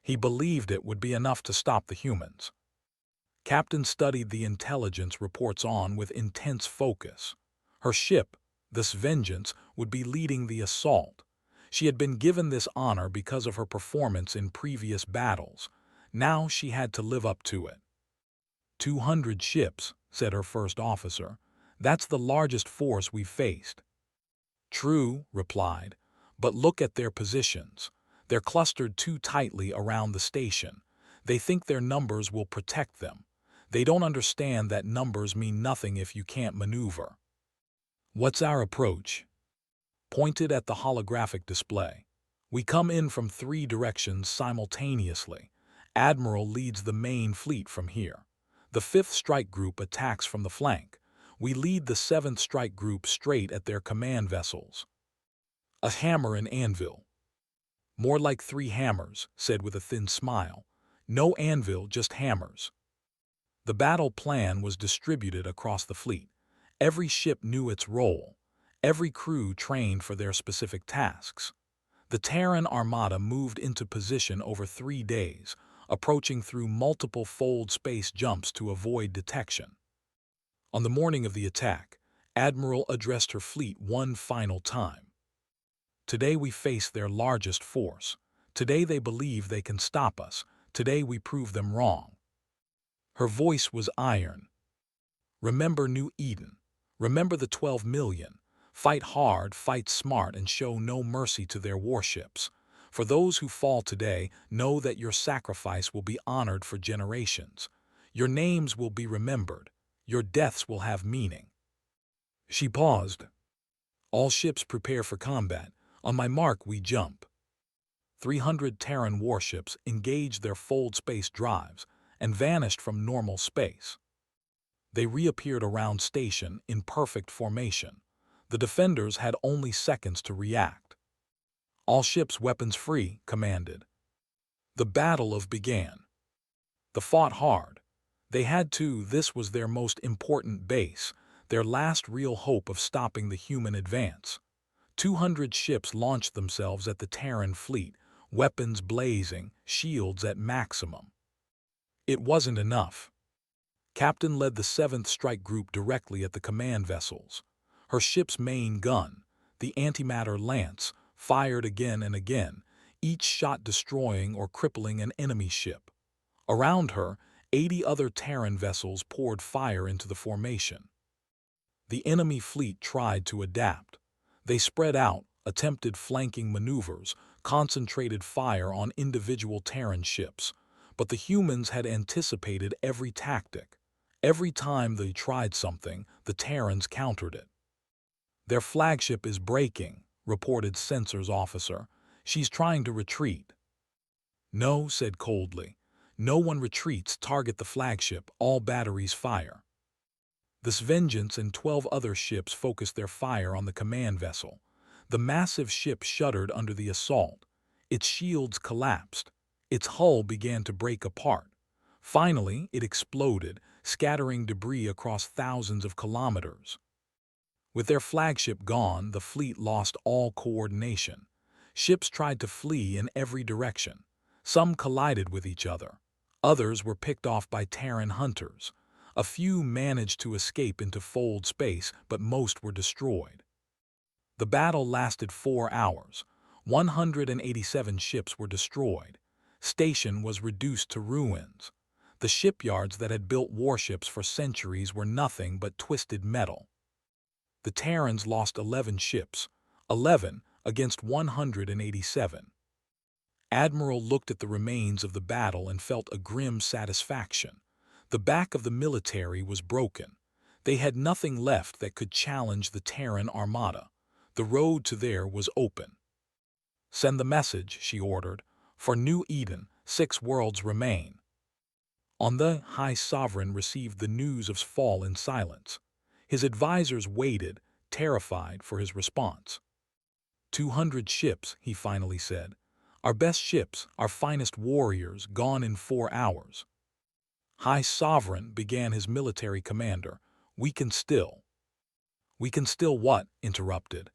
He believed it would be enough to stop the humans. Captain studied the intelligence reports on with intense focus. Her ship, this Vengeance, would be leading the assault. She had been given this honor because of her performance in previous battles. Now she had to live up to it. 200 ships, said her first officer. That's the largest force we've faced. True, replied, but look at their positions. They're clustered too tightly around the station. They think their numbers will protect them. They don't understand that numbers mean nothing if you can't maneuver. What's our approach? Pointed at the holographic display. We come in from 3 directions simultaneously. Admiral leads the main fleet from here. The 5th Strike Group attacks from the flank. We lead the 7th Strike Group straight at their command vessels. A hammer and anvil. More like 3 hammers, said with a thin smile. No anvil, just hammers. The battle plan was distributed across the fleet. Every ship knew its role. every crew trained for their specific tasks. The Terran Armada moved into position over 3 days, approaching through multiple fold space jumps to avoid detection. On the morning of the attack, Admiral addressed her fleet one final time. Today we face their largest force. Today they believe they can stop us. Today we prove them wrong. Her voice was iron. Remember New Eden. Remember the 12 million. Fight hard, fight smart, and show no mercy to their warships. For those who fall today, know that your sacrifice will be honored for generations. Your names will be remembered. Your deaths will have meaning. She paused. All ships prepare for combat. On my mark, we jump. 300 Terran warships engaged their fold space drives and vanished from normal space. They reappeared around station in perfect formation. The defenders had only seconds to react. All ships weapons free, commanded. The battle began. They fought hard. They had to. This was their most important base, their last real hope of stopping the human advance. 200 ships launched themselves at the Terran fleet, weapons blazing, shields at maximum. It wasn't enough. Captain led the 7th Strike Group directly at the command vessels. Her ship's main gun, the antimatter lance, fired again and again, each shot destroying or crippling an enemy ship. Around her, 80 other Terran vessels poured fire into the formation. The enemy fleet tried to adapt. They spread out, attempted flanking maneuvers, concentrated fire on individual Terran ships. But the humans had anticipated every tactic. Every time they tried something, the Terrans countered it. Their flagship is breaking, reported Sensors officer. She's trying to retreat. No, said coldly. No one retreats. Target the flagship. All batteries fire. This Vengeance and 12 other ships focused their fire on the command vessel. The massive ship shuddered under the assault. Its shields collapsed. Its hull began to break apart. Finally, it exploded, scattering debris across thousands of kilometers. With their flagship gone, the fleet lost all coordination. Ships tried to flee in every direction. Some collided with each other. Others were picked off by Terran hunters. A few managed to escape into fold space, but most were destroyed. The battle lasted 4 hours. 187 ships were destroyed. Station was reduced to ruins. The shipyards that had built warships for centuries were nothing but twisted metal. The Terrans lost 11 ships, 11 against 187. Admiral looked at the remains of the battle and felt a grim satisfaction. The back of the military was broken. They had nothing left that could challenge the Terran Armada. The road to there was open. Send the message, she ordered. For New Eden, 6 worlds remain. On the High Sovereign received the news of his fall in silence. His advisors waited, terrified, for his response. 200 ships, he finally said. Our best ships, our finest warriors, gone in 4 hours. High Sovereign, began his military commander. We can still what? Interrupted.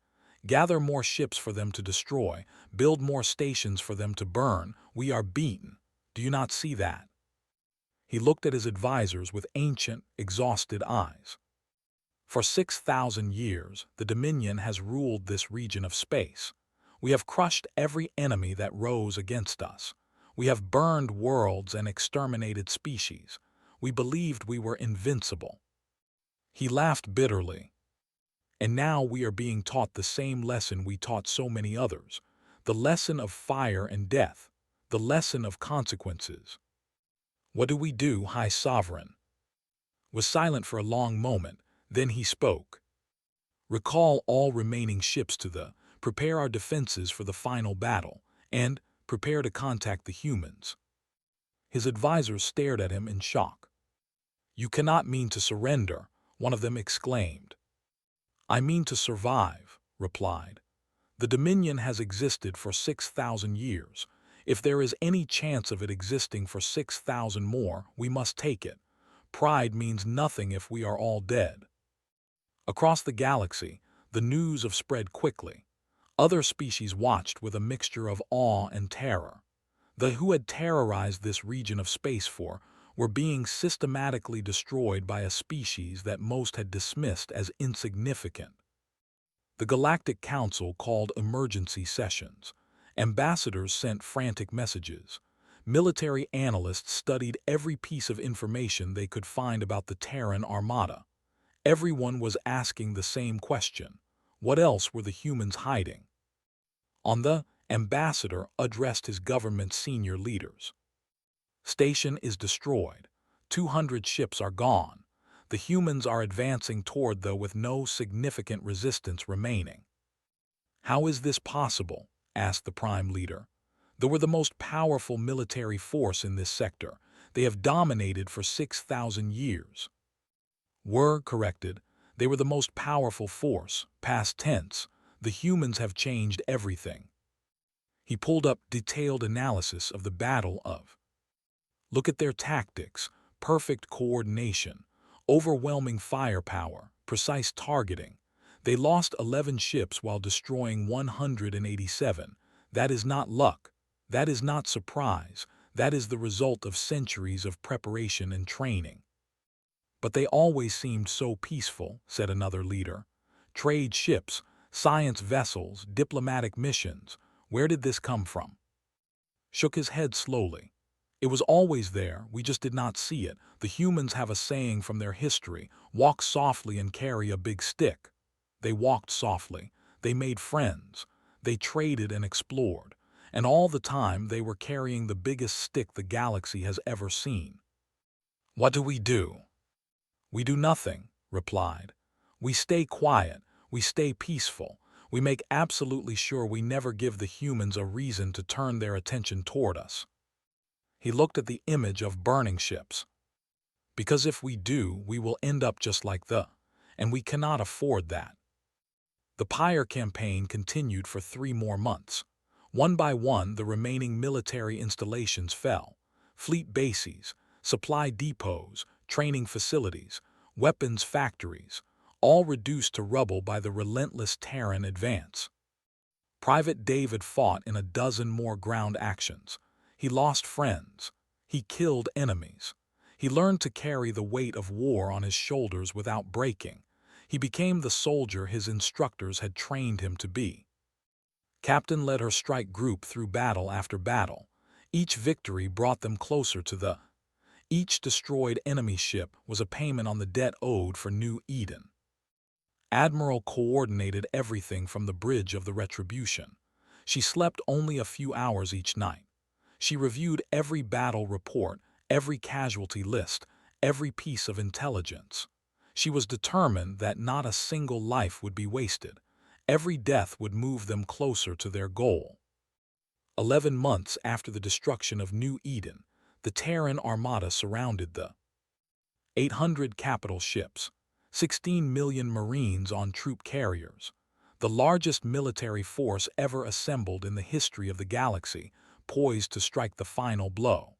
Gather more ships for them to destroy, build more stations for them to burn. We are beaten. Do you not see that? He looked at his advisors with ancient, exhausted eyes. For 6,000 years, the Dominion has ruled this region of space. We have crushed every enemy that rose against us. We have burned worlds and exterminated species. We believed we were invincible. He laughed bitterly. And now we are being taught the same lesson we taught so many others, the lesson of fire and death, the lesson of consequences. What do we do, High Sovereign? Was silent for a long moment, then he spoke. Recall all remaining ships to the, prepare our defenses for the final battle, and prepare to contact the humans. His advisors stared at him in shock. You cannot mean to surrender, one of them exclaimed. I mean to survive, replied. The Dominion has existed for 6,000 years. If there is any chance of it existing for 6,000 more, we must take it. Pride means nothing if we are all dead. Across the galaxy, The news of spread quickly. Other species watched with a mixture of awe and terror. The who had terrorized this region of space for were being systematically destroyed by a species that most had dismissed as insignificant. The Galactic Council called emergency sessions. Ambassadors sent frantic messages. Military analysts studied every piece of information they could find about the Terran Armada. Everyone was asking the same question. What else were the humans hiding? On the ambassador addressed his government's senior leaders. Station is destroyed. 200 ships are gone. The humans are advancing toward the with no significant resistance remaining. How is this possible? Asked the prime leader. They were the most powerful military force in this sector. They have dominated for 6,000 years. Were corrected. They were the most powerful force, past tense. The humans have changed everything. He pulled up detailed analysis of the battle of. Look at their tactics, perfect coordination, overwhelming firepower, precise targeting. They lost 11 ships while destroying 187. That is not luck. That is not surprise. That is the result of centuries of preparation and training. But they always seemed so peaceful, said another leader. Trade ships, science vessels, diplomatic missions. Where did this come from? Shook his head slowly. It was always there, we just did not see it. The humans have a saying from their history, walk softly and carry a big stick. They walked softly, they made friends, they traded and explored, and all the time they were carrying the biggest stick the galaxy has ever seen. What do? We do nothing, replied. We stay quiet, we stay peaceful, we make absolutely sure we never give the humans a reason to turn their attention toward us. He looked at the image of burning ships. Because if we do, we will end up just like and we cannot afford that. The Pyre campaign continued for 3 more months. One by one, the remaining military installations fell. Fleet bases, supply depots, training facilities, weapons factories, all reduced to rubble by the relentless Terran advance. Private David fought in a dozen more ground actions. He lost friends. He killed enemies. He learned to carry the weight of war on his shoulders without breaking. He became the soldier his instructors had trained him to be. Captain led her strike group through battle after battle. Each victory brought them closer to the. Each destroyed enemy ship was a payment on the debt owed for New Eden. Admiral coordinated everything from the bridge of the Retribution. She slept only a few hours each night. She reviewed every battle report, every casualty list, every piece of intelligence. She was determined that not a single life would be wasted. Every death would move them closer to their goal. 11 months after the destruction of New Eden, the Terran Armada surrounded the 800 capital ships, 16 million Marines on troop carriers, the largest military force ever assembled in the history of the galaxy, poised to strike the final blow.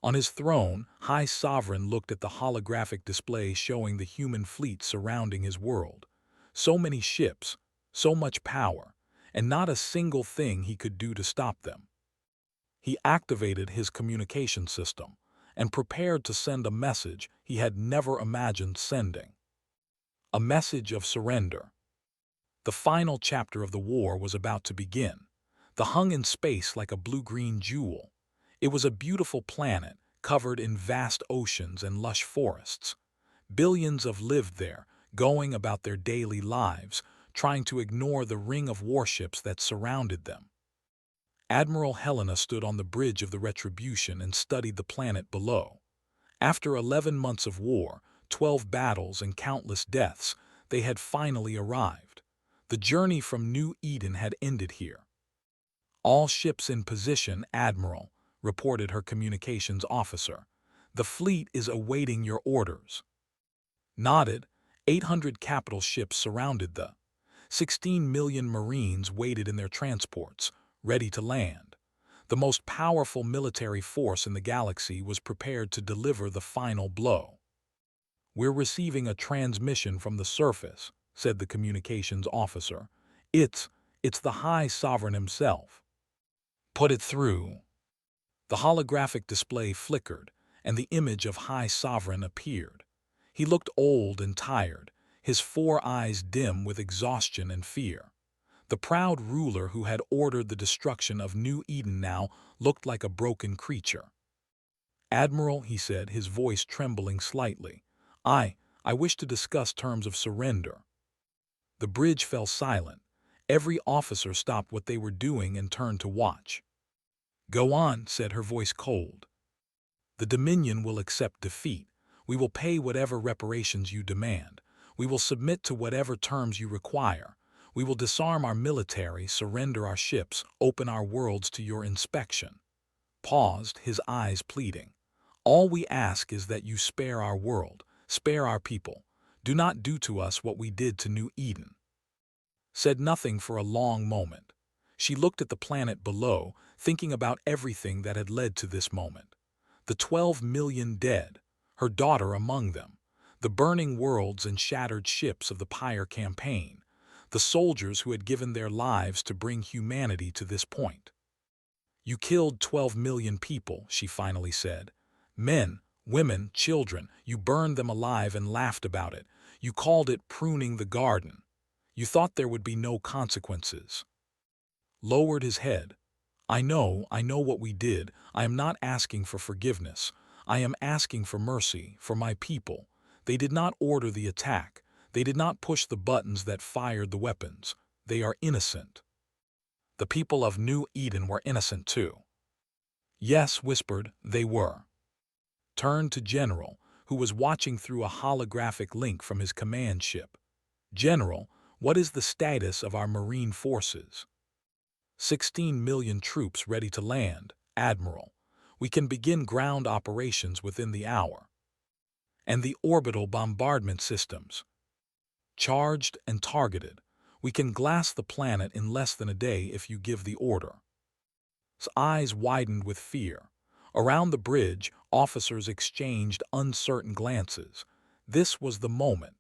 On his throne, High Sovereign looked at the holographic display showing the human fleet surrounding his world. So many ships, so much power, and not a single thing he could do to stop them. He activated his communication system and prepared to send a message he had never imagined sending. A message of surrender. The final chapter of the war was about to begin. The hung in space like a blue-green jewel. It was a beautiful planet covered in vast oceans and lush forests. Billions of lived there, going about their daily lives, trying to ignore the ring of warships that surrounded them. Admiral Helena stood on the bridge of the Retribution and studied the planet below. After 11 months of war, 12 battles and countless deaths, they had finally arrived. The journey from New Eden had ended here. All ships in position, Admiral, reported her communications officer. The fleet is awaiting your orders. Nodded, 800 capital ships surrounded the 16 million Marines waited in their transports, ready to land. The most powerful military force in the galaxy was prepared to deliver the final blow. We're receiving a transmission from the surface, said the communications officer. It's the High Sovereign himself. Put it through. The holographic display flickered, and the image of High Sovereign appeared. He looked old and tired, his 4 eyes dim with exhaustion and fear. The proud ruler who had ordered the destruction of New Eden now looked like a broken creature. "Admiral," he said, his voice trembling slightly, I wish to discuss terms of surrender." The bridge fell silent. Every officer stopped what they were doing and turned to watch. "Go on," said her voice cold. "The Dominion will accept defeat. We will pay whatever reparations you demand. We will submit to whatever terms you require. We will disarm our military, surrender our ships, open our worlds to your inspection." Paused, his eyes pleading. "All we ask is that you spare our world, spare our people. Do not do to us what we did to New Eden." Said nothing for a long moment. She looked at the planet below, thinking about everything that had led to this moment. The 12 million dead, her daughter among them, the burning worlds and shattered ships of the Pyre campaign, the soldiers who had given their lives to bring humanity to this point. "You killed 12 million people," she finally said. "Men, women, children. You burned them alive and laughed about it. You called it pruning the garden. You thought there would be no consequences." Lowered his head. I know what we did. I am not asking for forgiveness. I am asking for mercy, for my people. They did not order the attack. They did not push the buttons that fired the weapons. They are innocent." The people of New Eden were innocent too. "Yes," whispered, "they were." Turned to General, who was watching through a holographic link from his command ship. "General, what is the status of our marine forces?" 16 million troops ready to land, Admiral. We can begin ground operations within the hour." "And the orbital bombardment systems?" "Charged and targeted. We can glass the planet in less than a day if you give the order." His eyes widened with fear. Around the bridge, officers exchanged uncertain glances. This was the moment.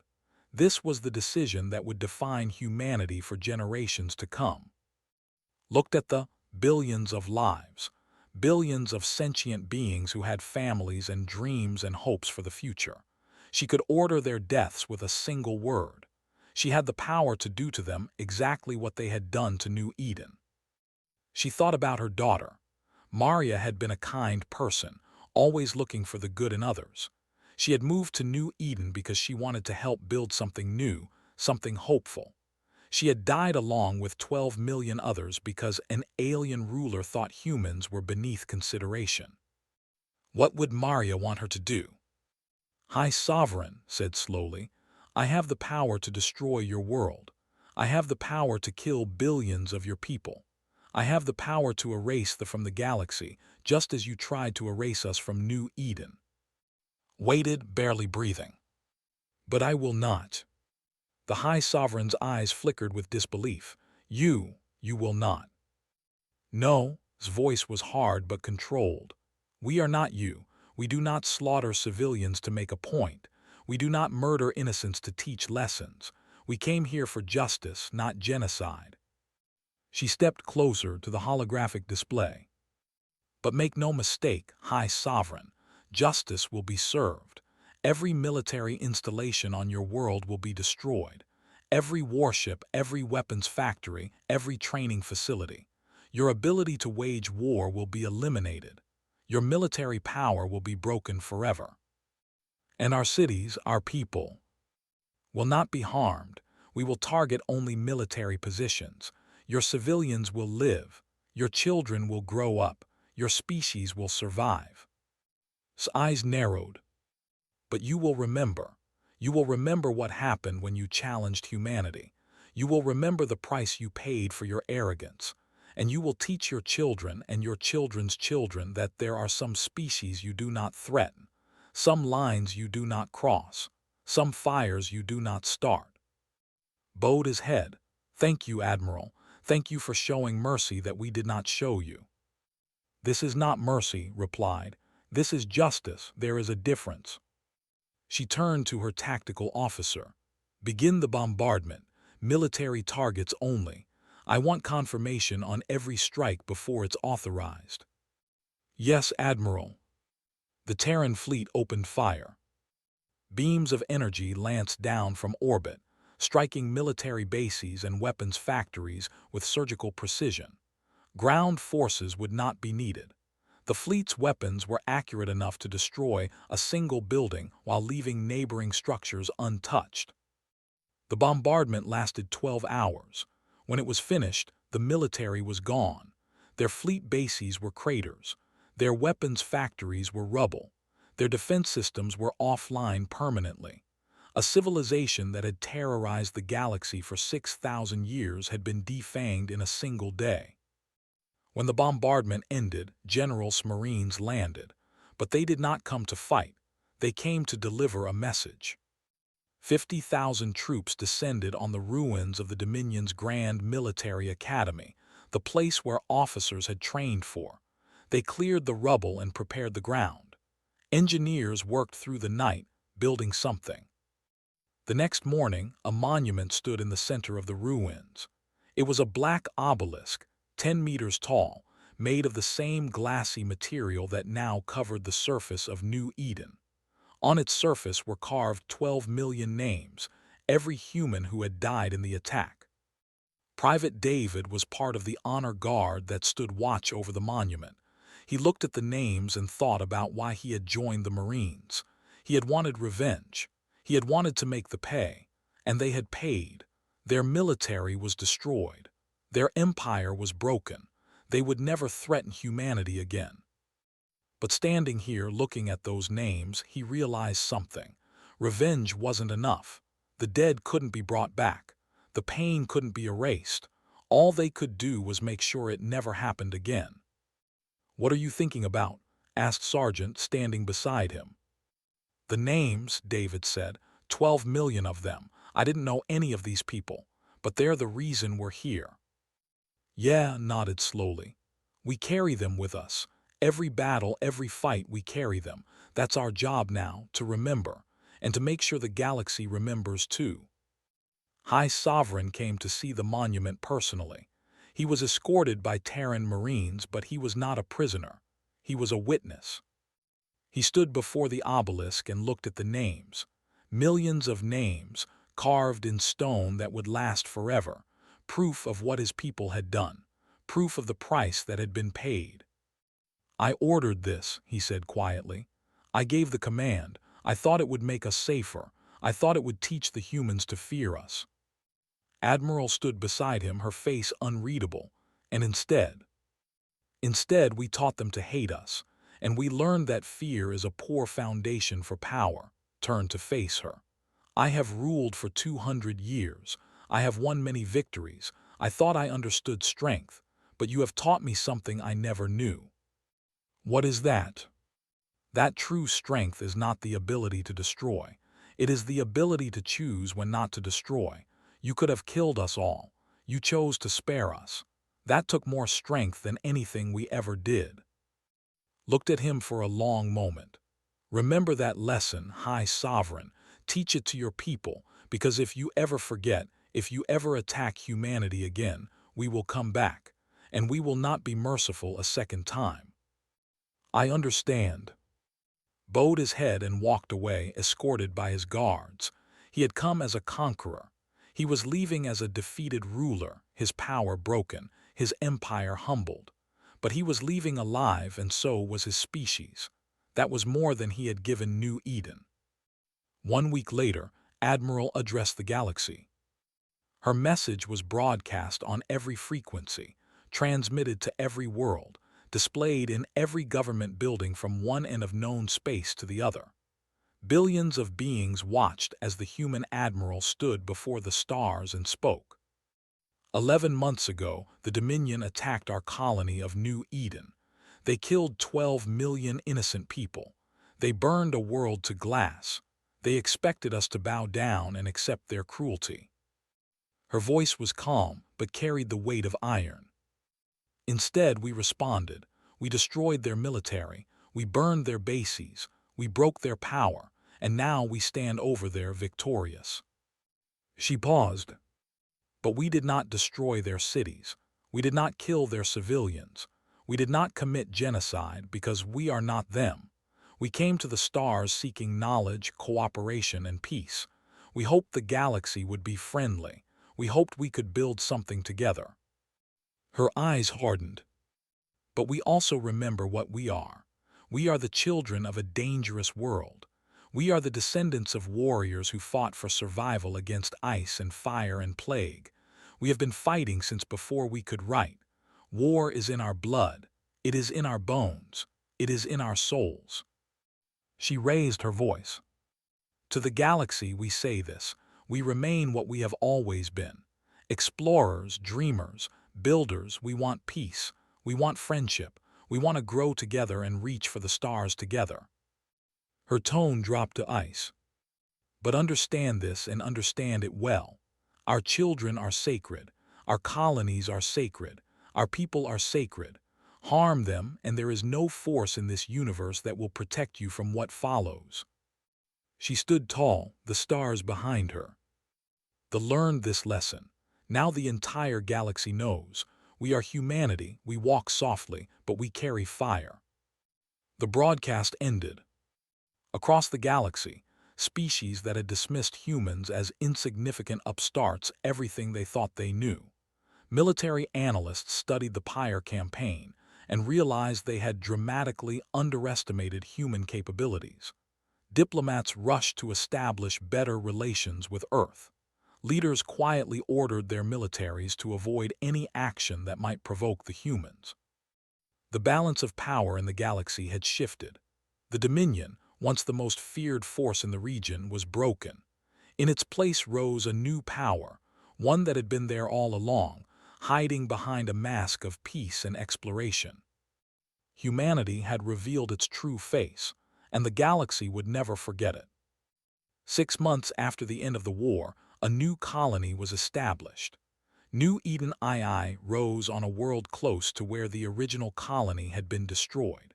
This was the decision that would define humanity for generations to come. Looked at the billions of lives, billions of sentient beings who had families and dreams and hopes for the future. She could order their deaths with a single word. She had the power to do to them exactly what they had done to New Eden. She thought about her daughter. Maria had been a kind person, always looking for the good in others. She had moved to New Eden because she wanted to help build something new, something hopeful. She had died along with 12 million others because an alien ruler thought humans were beneath consideration. What would Maria want her to do? "High Sovereign," said slowly, "I have the power to destroy your world. I have the power to kill billions of your people. I have the power to erase them from the galaxy, just as you tried to erase us from New Eden." Waited, barely breathing. "But I will not." The High Sovereign's eyes flickered with disbelief. You will not." "No," his voice was hard but controlled. "We are not you. We do not slaughter civilians to make a point. We do not murder innocents to teach lessons. We came here for justice, not genocide." She stepped closer to the holographic display. "But make no mistake, High Sovereign, justice will be served. Every military installation on your world will be destroyed. Every warship, every weapons factory, every training facility. Your ability to wage war will be eliminated. Your military power will be broken forever. And our cities, our people, will not be harmed. We will target only military positions. Your civilians will live. Your children will grow up. Your species will survive." His eyes narrowed. "But you will remember. You will remember what happened when you challenged humanity. You will remember the price you paid for your arrogance. And you will teach your children and your children's children that there are some species you do not threaten, some lines you do not cross, some fires you do not start." Bowed his head. "Thank you, Admiral. Thank you for showing mercy that we did not show you." "This is not mercy," replied. "This is justice. There is a difference." She turned to her tactical officer. Begin the bombardment. Military targets only. I want confirmation on every strike before it's authorized. Yes, Admiral. The Terran fleet opened fire. Beams of energy lanced down from orbit, striking military bases and weapons factories with surgical precision. Ground forces would not be needed. The fleet's weapons were accurate enough to destroy a single building while leaving neighboring structures untouched. The bombardment lasted 12 hours. When it was finished, the military was gone. Their fleet bases were craters. Their weapons factories were rubble. Their defense systems were offline permanently. A civilization that had terrorized the galaxy for 6,000 years had been defanged in a single day. When the bombardment ended, General's Marines landed. But they did not come to fight. They came to deliver a message. 50,000 troops descended on the ruins of the Dominion's Grand Military Academy, the place where officers had trained for. They cleared the rubble and prepared the ground. Engineers worked through the night, building something. The next morning, a monument stood in the center of the ruins. It was a black obelisk, 10 meters tall, made of the same glassy material that now covered the surface of New Eden. On its surface were carved 12 million names, every human who had died in the attack. Private David was part of the honor guard that stood watch over the monument. He looked at the names and thought about why he had joined the Marines. He had wanted revenge. He had wanted to make the pay. And they had paid. Their military was destroyed. Their empire was broken. They would never threaten humanity again. But standing here looking at those names, he realized something. Revenge wasn't enough. The dead couldn't be brought back. The pain couldn't be erased. All they could do was make sure it never happened again. "What are you thinking about?" asked Sergeant, standing beside him. "The names," David said. 12 million of them. I didn't know any of these people, but they're the reason we're here." "Yeah," nodded slowly. "We carry them with us. Every battle, every fight, we carry them. That's our job now, to remember, and to make sure the galaxy remembers too." High Sovereign came to see the monument personally. He was escorted by Terran Marines, but he was not a prisoner. He was a witness. He stood before the obelisk and looked at the names. Millions of names, carved in stone that would last forever. Proof of what his people had done. Proof of the price that had been paid. "I ordered this," he said quietly. "I gave the command. I thought it would make us safer. I thought it would teach the humans to fear us." Admiral stood beside him, her face unreadable. "And instead we taught them to hate us. And we learned that fear is a poor foundation for power." Turned to face her. "I have ruled for 200 years. I have won many victories. I thought I understood strength, but you have taught me something I never knew." "What is that?" "That true strength is not the ability to destroy. It is the ability to choose when not to destroy. You could have killed us all. You chose to spare us. That took more strength than anything we ever did." Looked at him for a long moment. "Remember that lesson, High Sovereign. Teach it to your people, because if you ever forget, if you ever attack humanity again, we will come back, and we will not be merciful a second time." "I understand." Bowed his head and walked away, escorted by his guards. He had come as a conqueror. He was leaving as a defeated ruler, his power broken, his empire humbled. But he was leaving alive, and so was his species. That was more than he had given New Eden. 1 week later, Admiral addressed the galaxy. Her message was broadcast on every frequency, transmitted to every world, displayed in every government building from one end of known space to the other. Billions of beings watched as the human admiral stood before the stars and spoke. 11 months ago, the Dominion attacked our colony of New Eden. They killed 12 million innocent people. They burned a world to glass. They expected us to bow down and accept their cruelty." Her voice was calm, but carried the weight of iron. "Instead, we responded. We destroyed their military. We burned their bases. We broke their power. And now we stand over there victorious." She paused. But we did not destroy their cities. We did not kill their civilians. We did not commit genocide because we are not them. We came to the stars seeking knowledge, cooperation, and peace. We hoped the galaxy would be friendly. We hoped we could build something together. Her eyes hardened. But we also remember what we are. We are the children of a dangerous world. We are the descendants of warriors who fought for survival against ice and fire and plague. We have been fighting since before we could write. War is in our blood. It is in our bones. It is in our souls. She raised her voice. To the galaxy we say this. We remain what we have always been. Explorers, dreamers, builders. We want peace. We want friendship. We want to grow together and reach for the stars together. Her tone dropped to ice. But understand this and understand it well. Our children are sacred. Our colonies are sacred. Our people are sacred. Harm them, and there is no force in this universe that will protect you from what follows. She stood tall, the stars behind her. They learned this lesson. Now the entire galaxy knows. We are humanity, we walk softly, but we carry fire. The broadcast ended. Across the galaxy, species that had dismissed humans as insignificant upstarts everything they thought they knew. Military analysts studied the Pyre campaign and realized they had dramatically underestimated human capabilities. Diplomats rushed to establish better relations with Earth. Leaders quietly ordered their militaries to avoid any action that might provoke the humans. The balance of power in the galaxy had shifted. The Dominion, once the most feared force in the region, was broken. In its place rose a new power, one that had been there all along, hiding behind a mask of peace and exploration. Humanity had revealed its true face, and the galaxy would never forget it. 6 months after the end of the war, a new colony was established. New Eden II rose on a world close to where the original colony had been destroyed.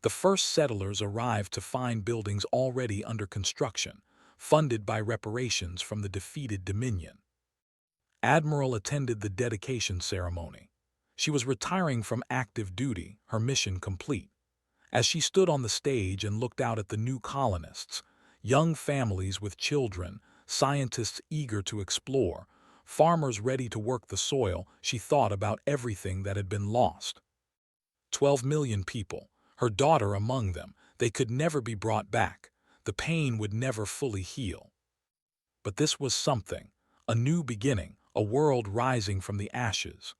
The first settlers arrived to find buildings already under construction, funded by reparations from the defeated Dominion. Admiral attended the dedication ceremony. She was retiring from active duty, her mission complete. As she stood on the stage and looked out at the new colonists, young families with children, scientists eager to explore, farmers ready to work the soil, she thought about everything that had been lost. 12 million people, her daughter among them, they could never be brought back. The pain would never fully heal. But this was something, a new beginning, a world rising from the ashes.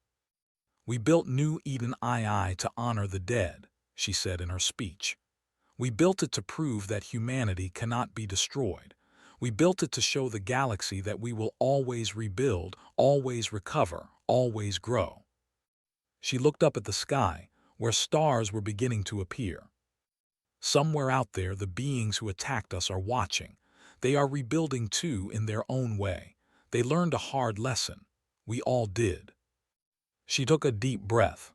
We built New Eden II to honor the dead, she said in her speech. We built it to prove that humanity cannot be destroyed. We built it to show the galaxy that we will always rebuild, always recover, always grow. She looked up at the sky, where stars were beginning to appear. Somewhere out there, the beings who attacked us are watching. They are rebuilding too in their own way. They learned a hard lesson. We all did. She took a deep breath.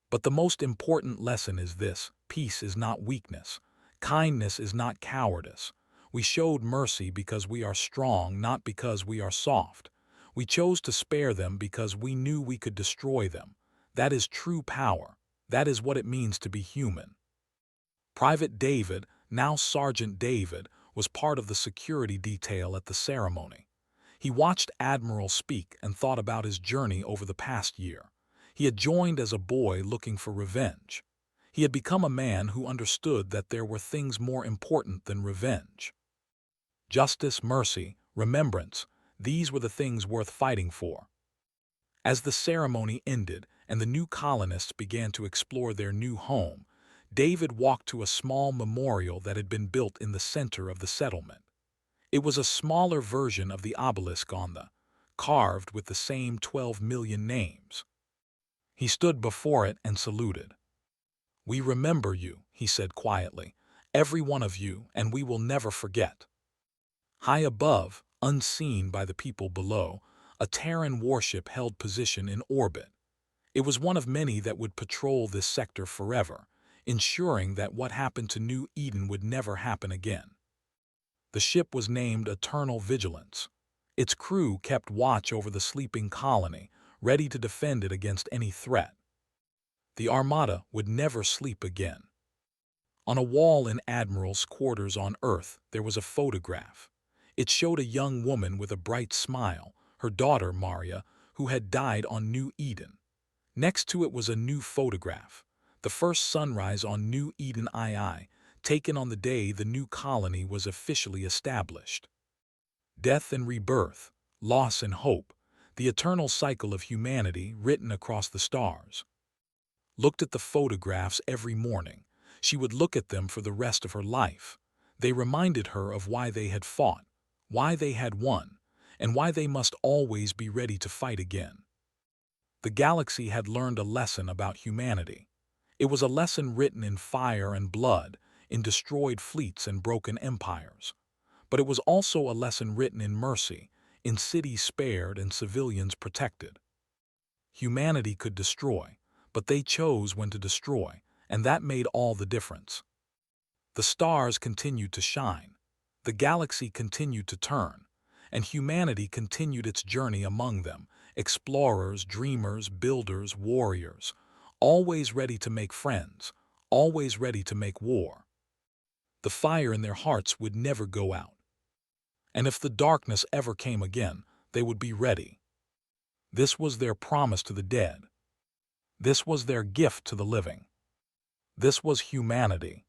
But the most important lesson is this: peace is not weakness. Kindness is not cowardice. We showed mercy because we are strong, not because we are soft. We chose to spare them because we knew we could destroy them. That is true power. That is what it means to be human. Private David, now Sergeant David, was part of the security detail at the ceremony. He watched Admiral speak and thought about his journey over the past year. He had joined as a boy looking for revenge. He had become a man who understood that there were things more important than revenge. Justice, mercy, remembrance, these were the things worth fighting for. As the ceremony ended and the new colonists began to explore their new home, David walked to a small memorial that had been built in the center of the settlement. It was a smaller version of the obelisk on the, carved with the same 12 million names. He stood before it and saluted. "We remember you," he said quietly, "every one of you, and we will never forget." High above, unseen by the people below, a Terran warship held position in orbit. It was one of many that would patrol this sector forever, ensuring that what happened to New Eden would never happen again. The ship was named Eternal Vigilance. Its crew kept watch over the sleeping colony, ready to defend it against any threat. The Armada would never sleep again. On a wall in Admiral's quarters on Earth, there was a photograph. It showed a young woman with a bright smile, her daughter, Maria, who had died on New Eden. Next to it was a new photograph, the first sunrise on New Eden II, taken on the day the new colony was officially established. Death and rebirth, loss and hope, the eternal cycle of humanity written across the stars. Looked at the photographs every morning. She would look at them for the rest of her life. They reminded her of why they had fought, why they had won, and why they must always be ready to fight again. The galaxy had learned a lesson about humanity. It was a lesson written in fire and blood, in destroyed fleets and broken empires. But it was also a lesson written in mercy, in cities spared and civilians protected. Humanity could destroy, but they chose when to destroy, and that made all the difference. The stars continued to shine, the galaxy continued to turn, and humanity continued its journey among them, explorers, dreamers, builders, warriors, always ready to make friends, always ready to make war. The fire in their hearts would never go out. And if the darkness ever came again, they would be ready. This was their promise to the dead. This was their gift to the living. This was humanity.